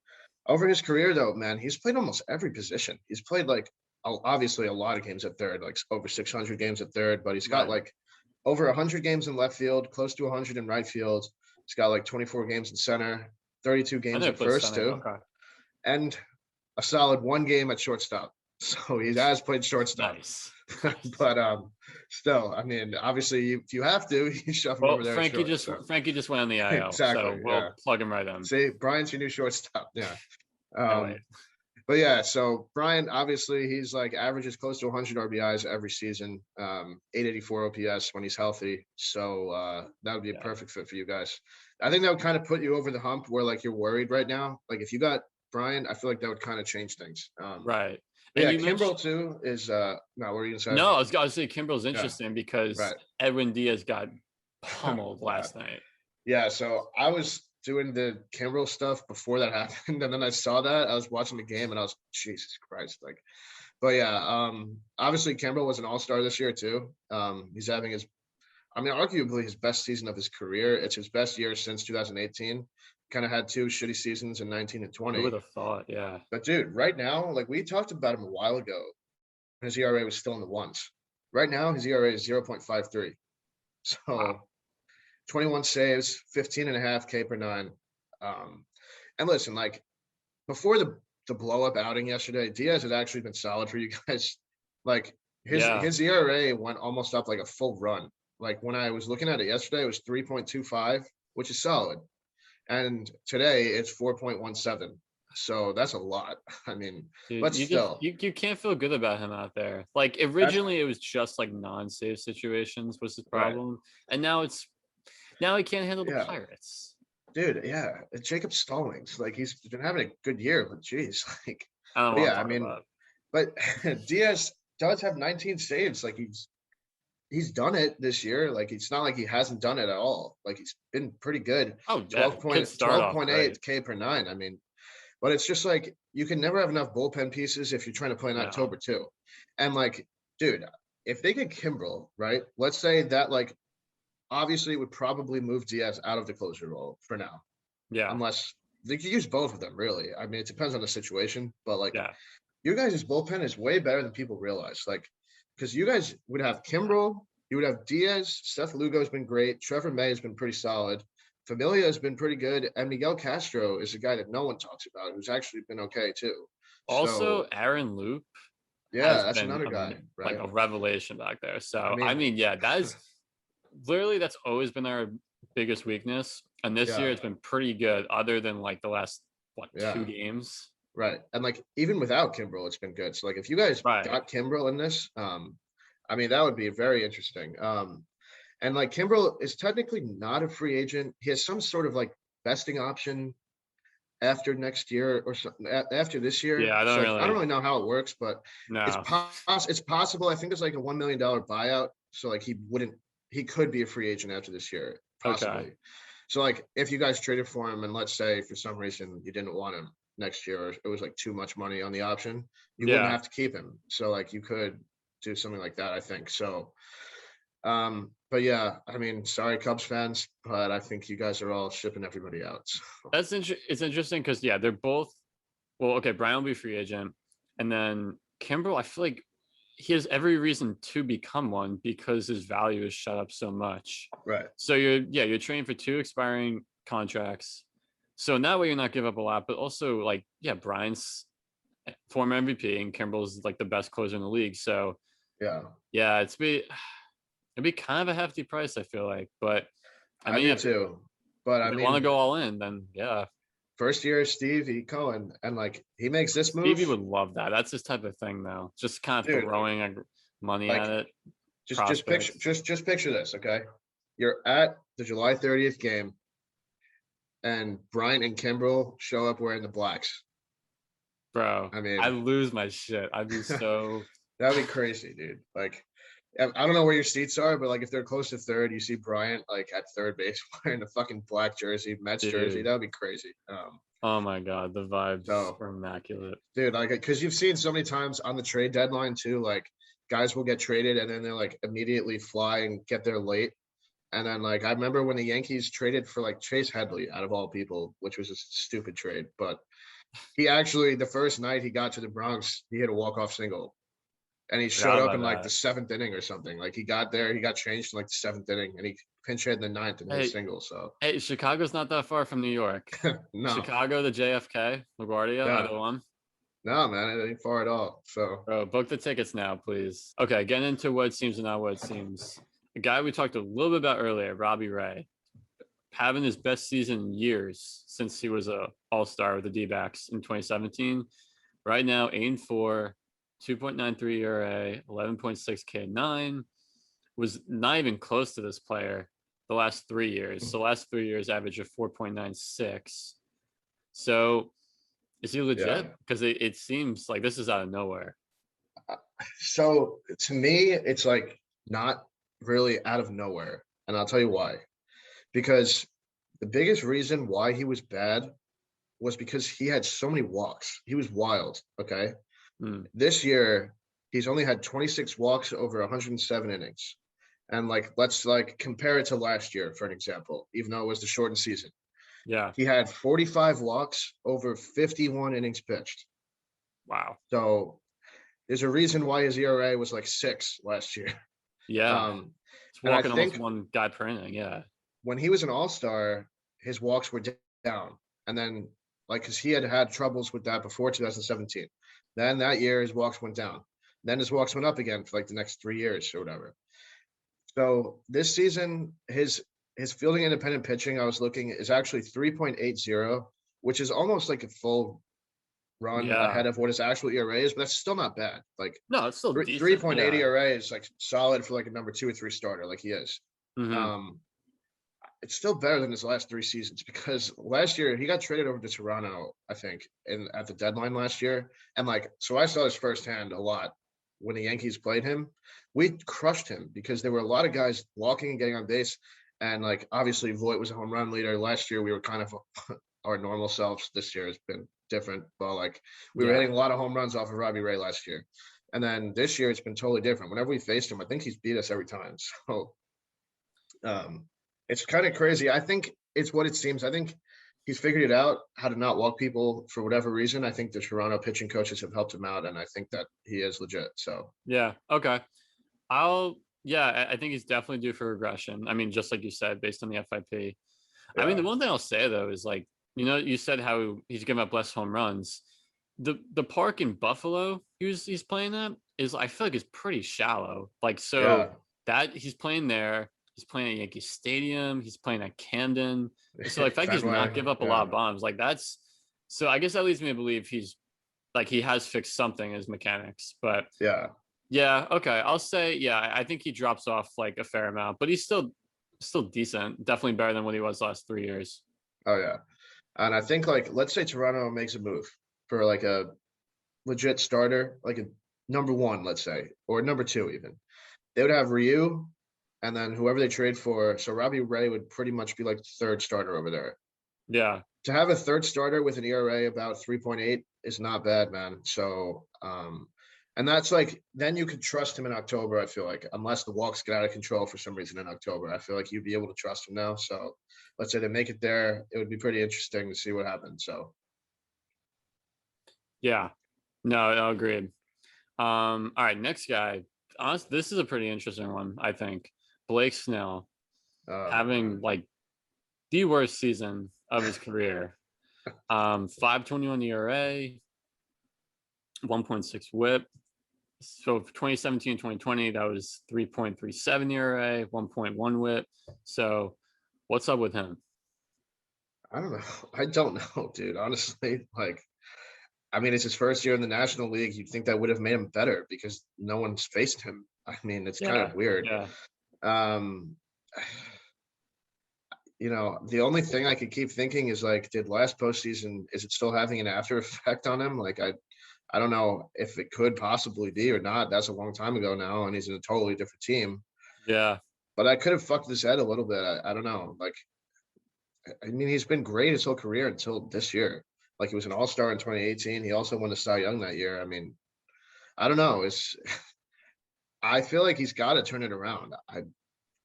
over his career, though, man, he's played almost every position. He's played like obviously a lot of games at third, like over 600 games at third, but he's got like over 100 games in left field, close to 100 in right field. He's got like 24 games in center, 32 games at first too, and a solid 1 game at shortstop. So he has played shortstop. Nice. But still, I mean, obviously, if you have to, you shove him over there. Frankie just went on the IL, so we'll plug him right in. See, Brian's your new shortstop. Yeah. But yeah, so Bryant, obviously, he's like averages close to 100 RBIs every season, 884 OPS when he's healthy. So that would be a perfect fit for you guys. I think that would kind of put you over the hump where like you're worried right now. Like if you got Bryant, I feel like that would kind of change things. Right. And Kimbrel too is what were you gonna say? No, I was gonna say Kimbrel's interesting because Edwin Diaz got pummeled last night. Yeah, so I was doing the Kimbrel stuff before that happened, and then I saw that. I was watching the game, and I was Jesus Christ, like. But yeah, obviously Kimbrel was an All-Star this year too. He's having arguably his best season of his career. It's his best year since 2018. kind of had 2 shitty seasons in 19 and 20. Who would have thought? Yeah. But dude, right now, like we talked about him a while ago, his ERA was still in the ones. Right now, his ERA is 0.53. So wow. 21 saves, 15.5 K per 9. And listen, like before the blow up outing yesterday, Diaz had actually been solid for you guys. Like his ERA went almost up like a full run. Like when I was looking at it yesterday, it was 3.25, which is solid. And today it's 4.17. So that's a lot. I mean, dude, but still, you can't feel good about him out there. Like originally it was just like non-save situations was his problem, right. And now he can't handle the Pirates. Dude, yeah, Jacob Stallings, like he's been having a good year, but geez, like but Diaz does have 19 saves. Like he's done it this year. Like it's not like he hasn't done it at all. Like he's been pretty good. Oh, 12.8 K per 9. I mean, but it's just like you can never have enough bullpen pieces if you're trying to play in October too. And like, dude, if they get Kimbrel, right? Let's say that like obviously would probably move Diaz out of the closer role for now. Yeah. Unless they could use both of them, really. I mean, it depends on the situation, but like your guys' bullpen is way better than people realize. Like, because you guys would have Kimbrel, you would have Diaz, Seth Lugo's been great, Trevor May has been pretty solid. Familia has been pretty good, and Miguel Castro is a guy that no one talks about who's actually been okay too. Also, Aaron Loup, that's another guy, right? Like a revelation back there. So I mean, that is literally that's always been our biggest weakness, and this year it's been pretty good, other than like the last 2 games. Right, and like even without Kimbrel, it's been good. So like if you guys got Kimbrel in this, I mean that would be very interesting. And like Kimbrel is technically not a free agent. He has some sort of like vesting option after next year or something, after this year. Yeah, I don't really know how it works, but it's possible. I think it's like a $1 million buyout. So like he could be a free agent after this year, possibly. Okay. So like if you guys traded for him and let's say for some reason you didn't want him next year, or it was like too much money on the option, you wouldn't have to keep him. So like you could do something like that, I think. So but yeah, I mean, sorry Cubs fans, but I think you guys are all shipping everybody out. So. It's interesting because they're both Brian will be free agent, and then Kimbrel, I feel like he has every reason to become one because his value is shot up so much. Right. So you're trading for 2 expiring contracts. So in that way you're not giving up a lot, but also like Brian's former MVP and Kimbrel's like the best closer in the league. So it'd be kind of a hefty price, I feel like, but I mean, do too. But I mean, want to go all in, then first year Stevie Cohen, and like he makes this move. Stevie would love that. That's his type of thing, though. Just kind of throwing money at it. Just picture this, okay? You're at the July 30th game, and Bryant and Kimbrel show up wearing the blacks. Bro, I mean, I lose my shit. I'd be so. That'd be crazy, dude. Like. I don't know where your seats are, but like if they're close to third, you see Bryant like at third base wearing a fucking black jersey, Mets jersey. That would be crazy. Oh my God, the vibes are immaculate, dude. Like, because you've seen so many times on the trade deadline too, like guys will get traded and then they're like immediately fly and get there late. And then like I remember when the Yankees traded for like Chase Headley out of all people, which was a stupid trade, but he actually the first night he got to the Bronx, he hit a walk-off single. And he showed up in like the 7th inning or something. Like he got there, he got changed in like the 7th inning, and he pinch hit in the 9th and hit a single. So Chicago's not that far from New York. No, Chicago, the JFK, LaGuardia, either one. No, man, it ain't far at all. So, book the tickets now, please. Okay, getting into what it seems and not what it seems. A guy we talked a little bit about earlier, Robbie Ray, having his best season in years since he was a All-Star with the D-backs in 2017. Right now, 8-4. 2.93 ERA, 11.6 K9, was not even close to this player the last 3 years. So last 3 years average of 4.96. So is he legit? Because it seems like this is out of nowhere. So to me, it's like not really out of nowhere. And I'll tell you why. Because the biggest reason why he was bad was because he had so many walks. He was wild, okay? This year, he's only had 26 walks over 107 innings. And like, let's like compare it to last year, for an example, even though it was the shortened season. Yeah. He had 45 walks over 51 innings pitched. Wow. So there's a reason why his ERA was like 6 last year. Yeah. It's And I walking almost think one guy per inning. Yeah. when he was an all-star, his walks were down. And then, like, because he had troubles with that before 2017. Then that year, his walks went down. Then his walks went up again for like the next 3 years or whatever. So this season, his fielding independent pitching, I was looking, is actually 3.80, which is almost like a full run ahead of what his actual ERA is, but that's still not bad. Like, no, it's still decent. 3.8 ERA is like solid for like a number 2 or 3 starter, like he is. It's still better than his last 3 seasons, because last year he got traded over to Toronto, I think, at the deadline last year. And like, so I saw this firsthand a lot when the Yankees played him. We crushed him because there were a lot of guys walking and getting on base. And like, obviously Voit was a home run leader. Last year we were kind of our normal selves. This year has been different, but like we were hitting a lot of home runs off of Robbie Ray last year. And then this year it's been totally different. Whenever we faced him, I think he's beat us every time. So it's kind of crazy. I think it's what it seems. I think he's figured it out, how to not walk people for whatever reason. I think the Toronto pitching coaches have helped him out, and I think that he is legit. So yeah, okay. I think he's definitely due for regression. I mean, just like you said, based on the FIP. Yeah. I mean, the one thing I'll say though is, like, you said how he's given up less home runs. The park in Buffalo he's playing at is, I feel like, is pretty shallow. Like, so that he's playing there. He's playing at Yankee Stadium. He's playing at Camden. So like, he's not give up a lot of bombs. Like, that's, so I guess that leads me to believe he's like, he has fixed something in his mechanics. But yeah, okay. I'll say, I think he drops off like a fair amount, but he's still decent. Definitely better than what he was last 3 years. Oh yeah. And I think, like, let's say Toronto makes a move for like a legit starter, like a number 1, let's say, or number 2 even. They would have Ryu, and then whoever they trade for. So Robbie Ray would pretty much be like the 3rd starter over there. Yeah. To have a 3rd starter with an ERA about 3.8 is not bad, man. So, and that's like, then you could trust him in October, I feel like, unless the walks get out of control for some reason in October. I feel like you'd be able to trust him now. So let's say they make it there. It would be pretty interesting to see what happens. So. Yeah. No, agreed. All right, next guy. Honestly, this is a pretty interesting one, I think. Blake Snell having like the worst season of his career. 5.21 ERA, 1.6 WHIP. So for 2017 and 2020, that was 3.37 ERA, 1.1 WHIP. So what's up with him? I don't know, dude. Honestly, like, I mean, it's his first year in the National League. You'd think that would have made him better because no one's faced him. I mean, it's kind of weird. Yeah. The only thing I could keep thinking is, like, did last postseason, is it still having an after effect on him? Like, I don't know if it could possibly be or not. That's a long time ago now, and he's in a totally different team. Yeah. But I could have fucked his head a little bit. I don't know. Like, I mean, he's been great his whole career until this year. Like, he was an all-star in 2018. He also won the Cy Young that year. I mean, I don't know. I feel like he's got to turn it around.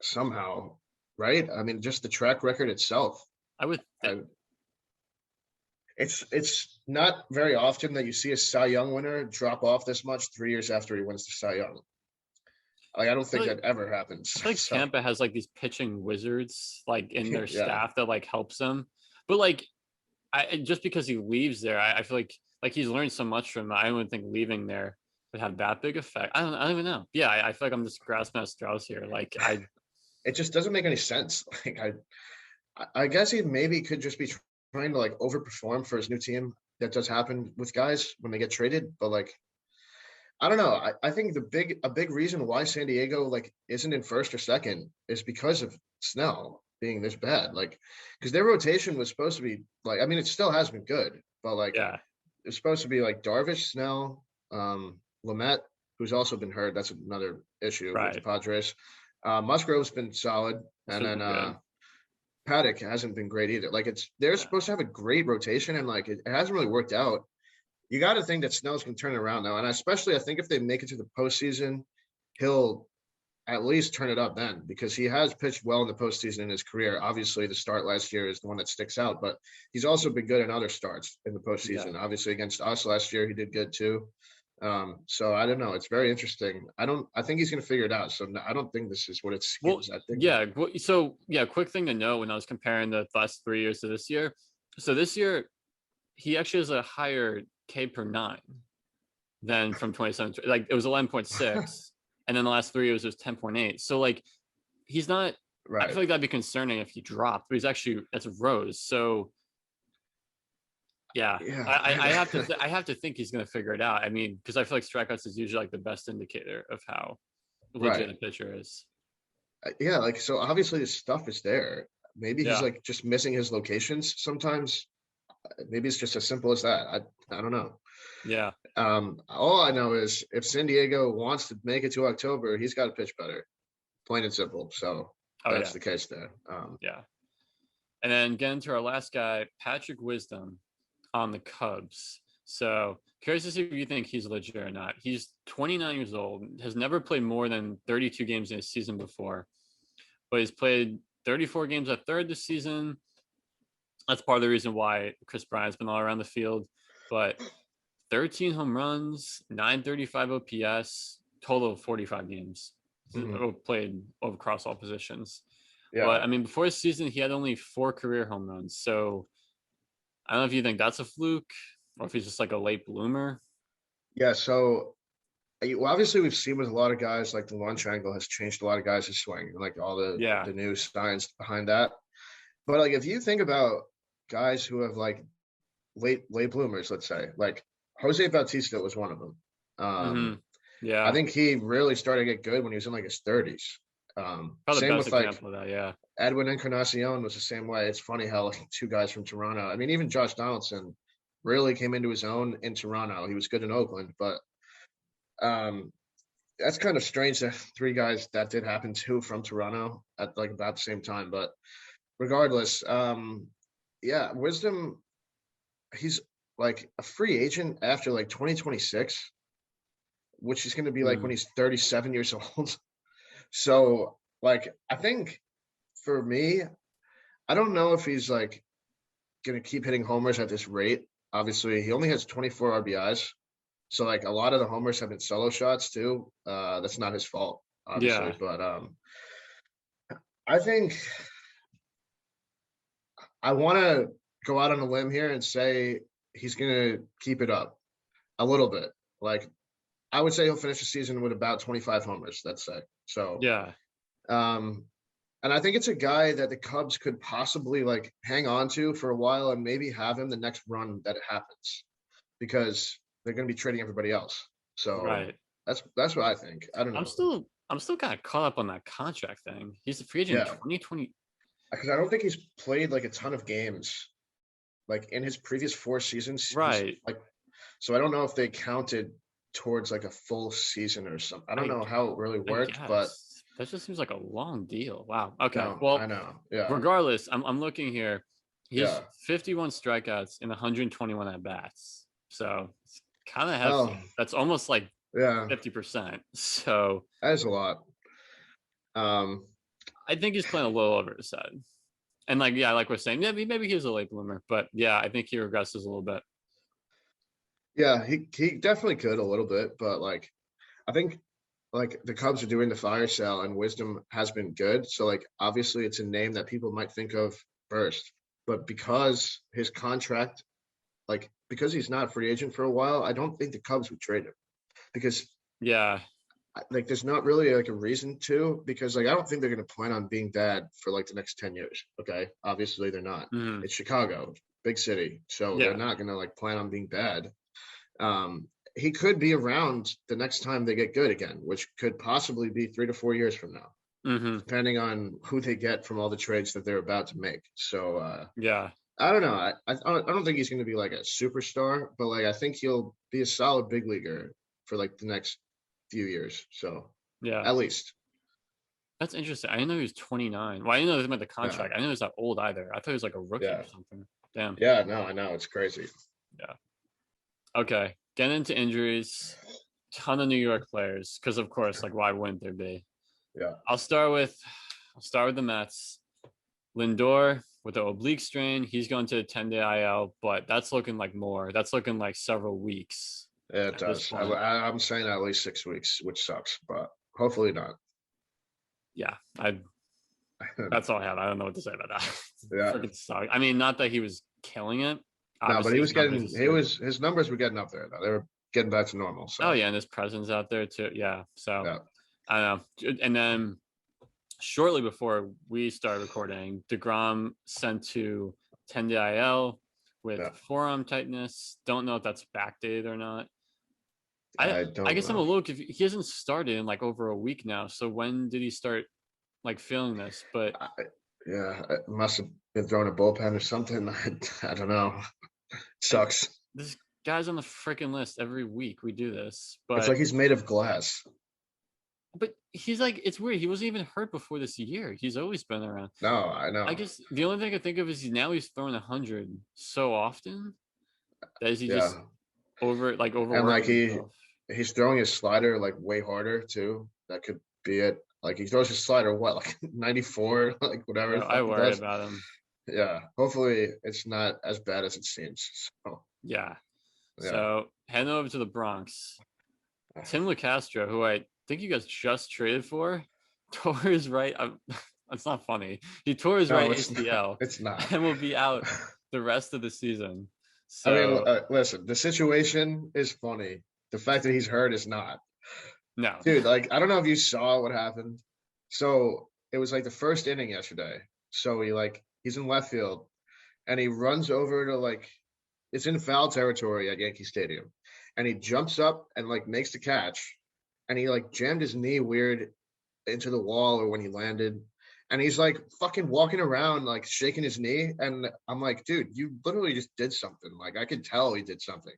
Somehow, right? I mean, just the track record itself. I would think. It's not very often that you see a Cy Young winner drop off this much 3 years after he wins the Cy Young. Like, I don't think that ever happens. I feel like Tampa has like these pitching wizards like in their staff that like helps them. But like, just because he leaves there, I feel like he's learned so much from it. I wouldn't think leaving there would have that big effect. I don't even know. Yeah, I feel like I'm just grasping at straws here. Like, it just doesn't make any sense. Like, I guess he maybe could just be trying to like overperform for his new team. That does happen with guys when they get traded, but like, I don't know. I think a big reason why San Diego like isn't in first or second is because of Snell being this bad. Like, because their rotation was supposed to be like, I mean, it still has been good, but like, it's supposed to be like Darvish, Snell, Lamet, who's also been hurt. That's another issue with the Padres. Musgrove's been solid, and then Paddock hasn't been great either. Like, they're supposed to have a great rotation, and like it hasn't really worked out. You got to think that Snell's can turn it around now, and especially I think if they make it to the postseason, he'll at least turn it up then, because he has pitched well in the postseason in his career. Obviously, the start last year is the one that sticks out, but he's also been good in other starts in the postseason. Yeah. Obviously, against us last year, he did good too. So I don't know. It's very interesting. I think he's going to figure it out. So I don't think this is what it seems. I think. Yeah. So yeah, quick thing to know when I was comparing the last 3 years to this year. So this year, he actually has a higher K per 9 than from 2017. Like it was 11.6, and then the last 3 years it was 10.8. So like he's not. Right. I feel like that'd be concerning if he dropped, but he's actually that's a rose. So yeah. I have to think he's going to figure it out. I mean, because I feel like strikeouts is usually like the best indicator of how legit a pitcher is. Yeah, like so obviously the stuff is there. Maybe he's like just missing his locations sometimes. Maybe it's just as simple as that. I don't know. Yeah. All I know is if San Diego wants to make it to October, he's got to pitch better. Plain and simple. So that's the case there. Yeah. And then getting to our last guy, Patrick Wisdom on the Cubs. So curious to see if you think he's legit or not. He's 29 years old, has never played more than 32 games in a season before, but he's played 34 games at third this season. That's part of the reason why Chris Bryant's been all around the field. But 13 home runs, 935 OPS, total of 45 games played across all positions. Yeah. But I mean, before his season, he had only 4 career home runs. So I don't know if you think that's a fluke or if he's just like a late bloomer. Yeah. So obviously we've seen with a lot of guys, like the launch angle has changed a lot of guys' swing, and like all the new science behind that. But like if you think about guys who have like late bloomers, let's say, like Jose Bautista was one of them. Yeah, I think he really started to get good when he was in like his 30s. Same with like of that, Edwin Encarnacion was the same way. It's funny how like 2 guys from Toronto. I mean, even Josh Donaldson really came into his own in Toronto. He was good in Oakland, but that's kind of strange that 3 guys that did happen to from Toronto at like about the same time. But regardless, Wisdom, he's like a free agent after like 2026, which is going to be like when he's 37 years old. So like, I think for me, I don't know if he's like going to keep hitting homers at this rate. Obviously, he only has 24 RBIs. So like a lot of the homers have been solo shots too. That's not his fault, obviously. But I think I want to go out on a limb here and say he's going to keep it up a little bit. Like I would say he'll finish the season with about 25 homers, let's say. So and I think it's a guy that the Cubs could possibly like hang on to for a while and maybe have him the next run that it happens, because they're going to be trading everybody else. So that's what I think. I don't know. I'm still kind of caught up on that contract thing. He's a free agent in 2020. Because I don't think he's played like a ton of games, like in his previous 4 seasons. Right. Like, so I don't know if they counted towards like a full season or something. I don't know how it really worked, but that just seems like a long deal. Wow. Okay. No, well, I know. Yeah. Regardless, I'm looking here. He has 51 strikeouts in 121 at bats. So it's kind of hefty. That's almost like 50%. So that is a lot. I think he's playing a little over his head. And like we're saying, maybe he was a late bloomer, but I think he regresses a little bit. Yeah, he definitely could a little bit, but like I think like the Cubs are doing the fire sale and Wisdom has been good. So like obviously it's a name that people might think of first, but because his contract, like because he's not a free agent for a while, I don't think the Cubs would trade him, because like there's not really like a reason to, because like I don't think they're going to plan on being bad for like the next 10 years. Okay, obviously they're not. It's Chicago, big city, so they're not going to like plan on being bad. He could be around the next time they get good again, which could possibly be 3 to 4 years from now, depending on who they get from all the trades that they're about to make. So I don't know. I don't think he's going to be like a superstar, but like I think he'll be a solid big leaguer for like the next few years. So at least. That's interesting. I didn't know he was 29. Well, I didn't know they meant the contract. I didn't know he was that old either. I thought he was like a rookie or something. Damn. Yeah, no, I know. It's crazy. Yeah. Okay. Getting into injuries. Ton of New York players, because of course, like why wouldn't there be? Yeah. I'll start with the Mets. Lindor with the oblique strain, he's going to a 10-day IL, but that's looking like more. That's looking like several weeks. Yeah, it does. I'm saying at least 6 weeks, which sucks, but hopefully not. Yeah, that's all I have. I don't know what to say about that. Yeah. Freaking suck. I mean, not that he was killing it. No, but his numbers were getting up there though. They were getting back to normal. So. Oh yeah, and his presence out there too. Yeah. So I don't know. And then shortly before we started recording, DeGrom sent to 10-day IL with forearm tightness. Don't know if that's backdated or not. I guess I'm a little confused. He hasn't started in like over a week now. So when did he start like feeling this? But it must have been throwing a bullpen or something. I don't know. Sucks. This guy's on the freaking list every week. We do this, but it's like he's made of glass. But he's like, it's weird. He wasn't even hurt before this year. He's always been around. No, I know. I guess the only thing I can think of is he's throwing 100 so often that is he just overworking. And like he's throwing his slider like way harder too. That could be it. Like he throws his slider like 94, like whatever. I worry about him. Yeah. Hopefully it's not as bad as it seems. So yeah. So heading over to the Bronx, Tim LeCastro, who I think you guys just traded for, tore his right. It's not funny. He tore his right ACL. It's not. And will be out the rest of the season. So, I mean, listen, the situation is funny. The fact that he's hurt is not. No. Dude, like, I don't know if you saw what happened. So it was like the first inning yesterday. So he's in left field and he runs over to it's in foul territory at Yankee Stadium. And he jumps up and makes the catch. And he jammed his knee weird into the wall or when he landed. And he's fucking walking around, shaking his knee. And I'm like, dude, you literally just did something. I could tell he did something.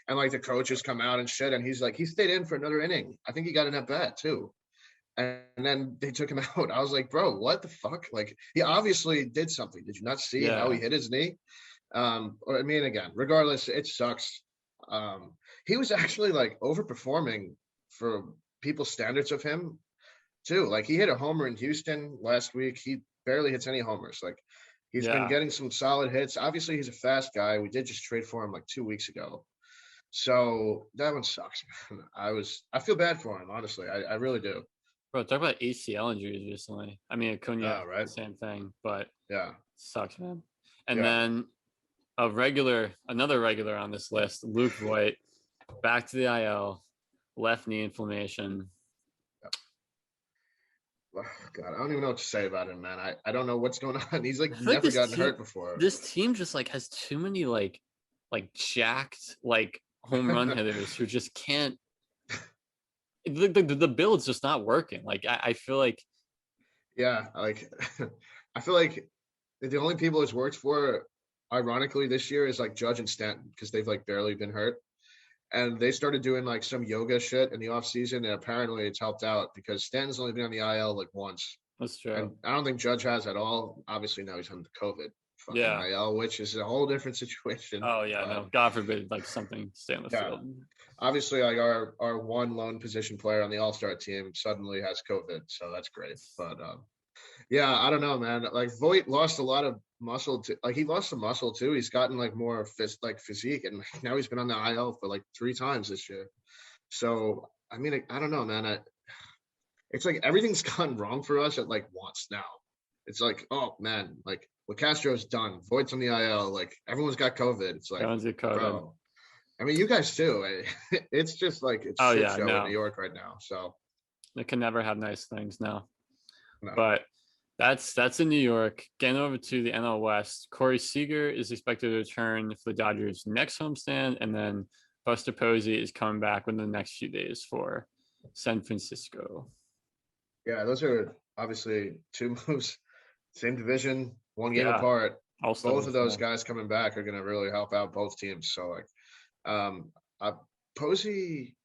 And the coaches come out and shit. And he's he stayed in for another inning. I think he got an at bat too. And then they took him out. I was like, bro, what the fuck? He obviously did something. Did you not see how he hit his knee? I mean, again, regardless, it sucks. He was actually overperforming for people's standards of him too. He hit a homer in Houston last week. He barely hits any homers. He's been getting some solid hits. Obviously he's a fast guy. We did just trade for him 2 weeks ago. So that one sucks, man. I feel bad for him, honestly. I really do. Bro, talk about ACL injuries recently. I mean, Acuna, right? Same thing, but sucks, man. And then another regular on this list, Luke Voigt, back to the IL, left knee inflammation. God, I don't even know what to say about him, man. I don't know what's going on. He's never gotten hurt before. This team just has too many jacked home run hitters who just can't. The build's just not working. I feel like. Yeah, I feel like the only people it's worked for, ironically, this year is Judge and Stanton because they've barely been hurt. And they started doing some yoga shit in the off season, and apparently it's helped out because Stanton's only been on the IL once. That's true. And I don't think Judge has at all. Obviously now he's on the COVID IL, which is a whole different situation. Oh yeah, no, God forbid something stay on the field. Obviously, our one lone position player on the All-Star team suddenly has COVID, so that's great. But I don't know, man. Voigt lost a lot of muscle he lost some muscle too. He's gotten more physique, and now he's been on the IL for 3 times this year. So I mean, I don't know, man. It's everything's gone wrong for us at once now. It's oh man, LeCastro's done. Voigt's on the IL. Everyone's got COVID. It's everyone's got COVID. Bro. I mean, you guys too. It's just it's shit show in New York right now. So they can never have nice things now. No. But that's in New York. Getting over to the NL West, Corey Seager is expected to return for the Dodgers' next homestand, and then Buster Posey is coming back within the next few days for San Francisco. Yeah, those are obviously 2 moves, same division, 1 game apart. Also, both of those guys coming back are going to really help out both teams. So, Posey,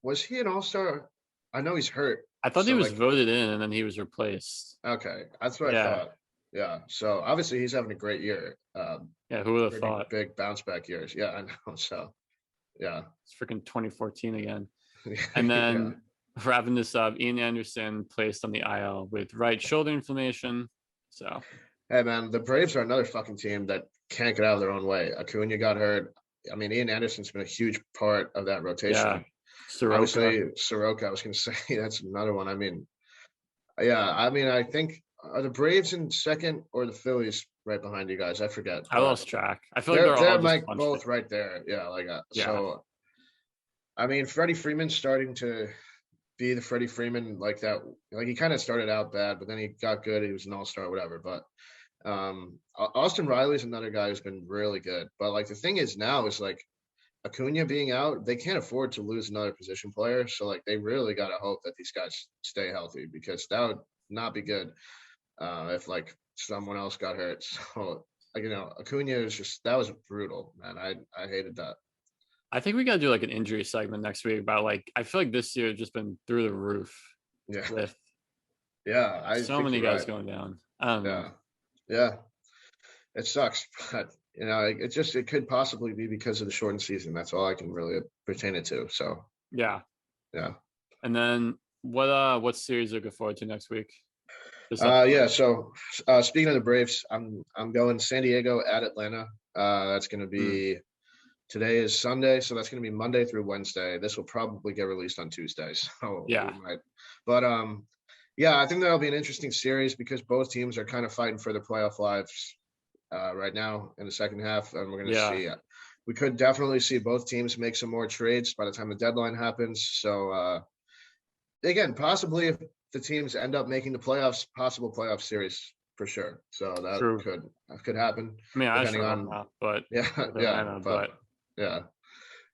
was he an All-Star? I know he's hurt. I thought he was voted in and then he was replaced. Okay, that's what I thought. Yeah, so obviously he's having a great year. Who would have thought? Big bounce back years. Yeah, I know. So, yeah. It's freaking 2014 again. And then wrapping this up, Ian Anderson placed on the IL with right shoulder inflammation. So, hey man, the Braves are another fucking team that can't get out of their own way. Acuna got hurt. I mean, Ian Anderson's been a huge part of that rotation. yeah, Soroka. Obviously, Soroka, I was going to say, that's another one. I mean, I think are the Braves in second or the Phillies right behind you guys? I forget. I lost track. I feel like they're all like just both right there. Yeah, so. I mean, Freddie Freeman's starting to be the Freddie Freeman like that. Like he kind of started out bad, but then he got good. He was an all-star, whatever. But Austin Riley's another guy who's been really good. But like the thing is now is like Acuna being out, they can't afford to lose another position player. So like they really got to hope that these guys stay healthy because that would not be good if like someone else got hurt. So like Acuna is just that was brutal, man. I hated that. I think we got to do like an injury segment next week about like I feel like this year has just been through the roof. Yeah. With so many guys going down. I don't know. Yeah. It sucks, but it could possibly be because of the shortened season. That's all I can really pertain it to. So yeah. And then what series are you looking forward to next week? So speaking of the Braves, I'm going San Diego at Atlanta. That's going to be. Today is Sunday, so that's going to be Monday through Wednesday. This will probably get released on Tuesday. So yeah. But I think that'll be an interesting series because both teams are kind of fighting for their playoff lives right now in the second half, and we're going to see. We could definitely see both teams make some more trades by the time the deadline happens. So again, possibly if the teams end up making the playoffs, possible playoff series for sure. So that could happen. I mean, depending on not, but but. Yeah,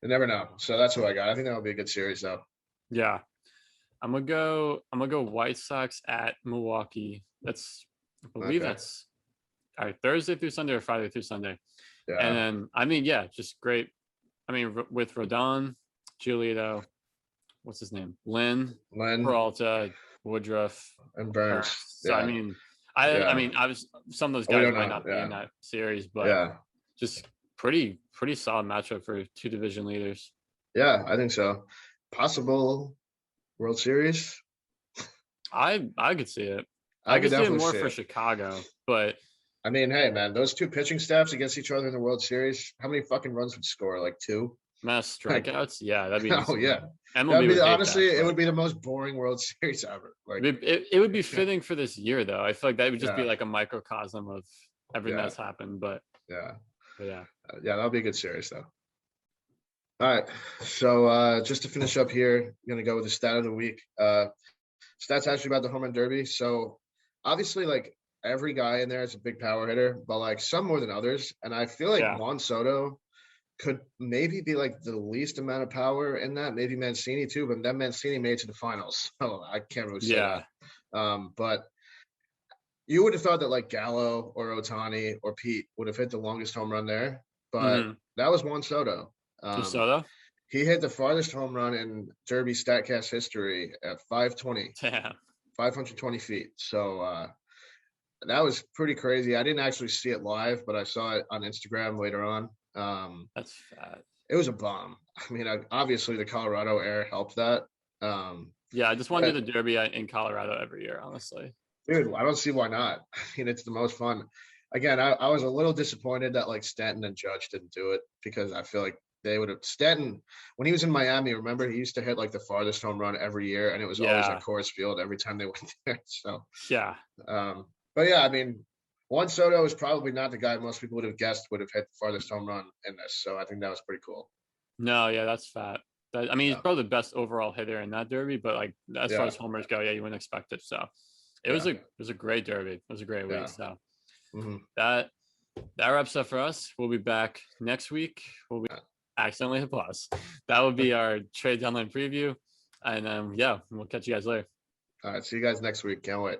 you never know. So that's what I got. I think that'll be a good series, though. Yeah, I'm gonna go White Sox at Milwaukee. I believe that's all right, Thursday through Sunday or Friday through Sunday. Yeah. And then just great. I mean, with Rodon, Giolito, what's his name? Lynn, Peralta, Woodruff, and Burns. So I mean, I was some of those guys might not be in that series, but just pretty solid matchup for two division leaders. Yeah, I think so. Possible World Series. I could see it. I could see it more for Chicago, but I mean, hey man, those two pitching staffs against each other in the World Series, how many fucking runs would you score? Like 2? Mass strikeouts? Yeah, that'd be insane. It would be the most boring World Series ever. Like it would be fitting for this year though. I feel like that would just be like a microcosm of everything that's happened. But that'll be a good series though. All right, so just to finish up here, I'm gonna go with the stat of the week. Stats actually about the home run derby. So obviously, like every guy in there is a big power hitter, but like some more than others. And I feel like Juan Soto could maybe be like the least amount of power in that. Maybe Mancini too, but then Mancini made it to the finals. So I can't really say that. But you would have thought that like Gallo or Ohtani or Pete would have hit the longest home run there, but that was Juan Soto. Soto? He hit the farthest home run in Derby StatCast history at 520. Damn. 520 feet. So that was pretty crazy. I didn't actually see it live, but I saw it on Instagram later on. That's fat. It was a bomb. I mean, obviously the Colorado air helped that. I just want to do the Derby in Colorado every year, honestly. Dude, I don't see why not. I mean, it's the most fun. Again, I was a little disappointed that like Stanton and Judge didn't do it because I feel like they would have. Stanton, when he was in Miami, remember he used to hit like the farthest home run every year, and it was always at Coors Field every time they went there. So but I mean, Juan Soto is probably not the guy most people would have guessed would have hit the farthest home run in this. So I think that was pretty cool. No, that's fat. He's probably the best overall hitter in that derby, but like as far as homers go, you wouldn't expect it. So it was a great derby. It was a great week. So that wraps up for us. We'll be back next week. We'll be accidentally hit pause. That will be our trade deadline preview. And we'll catch you guys later. All right. See you guys next week. Can't wait.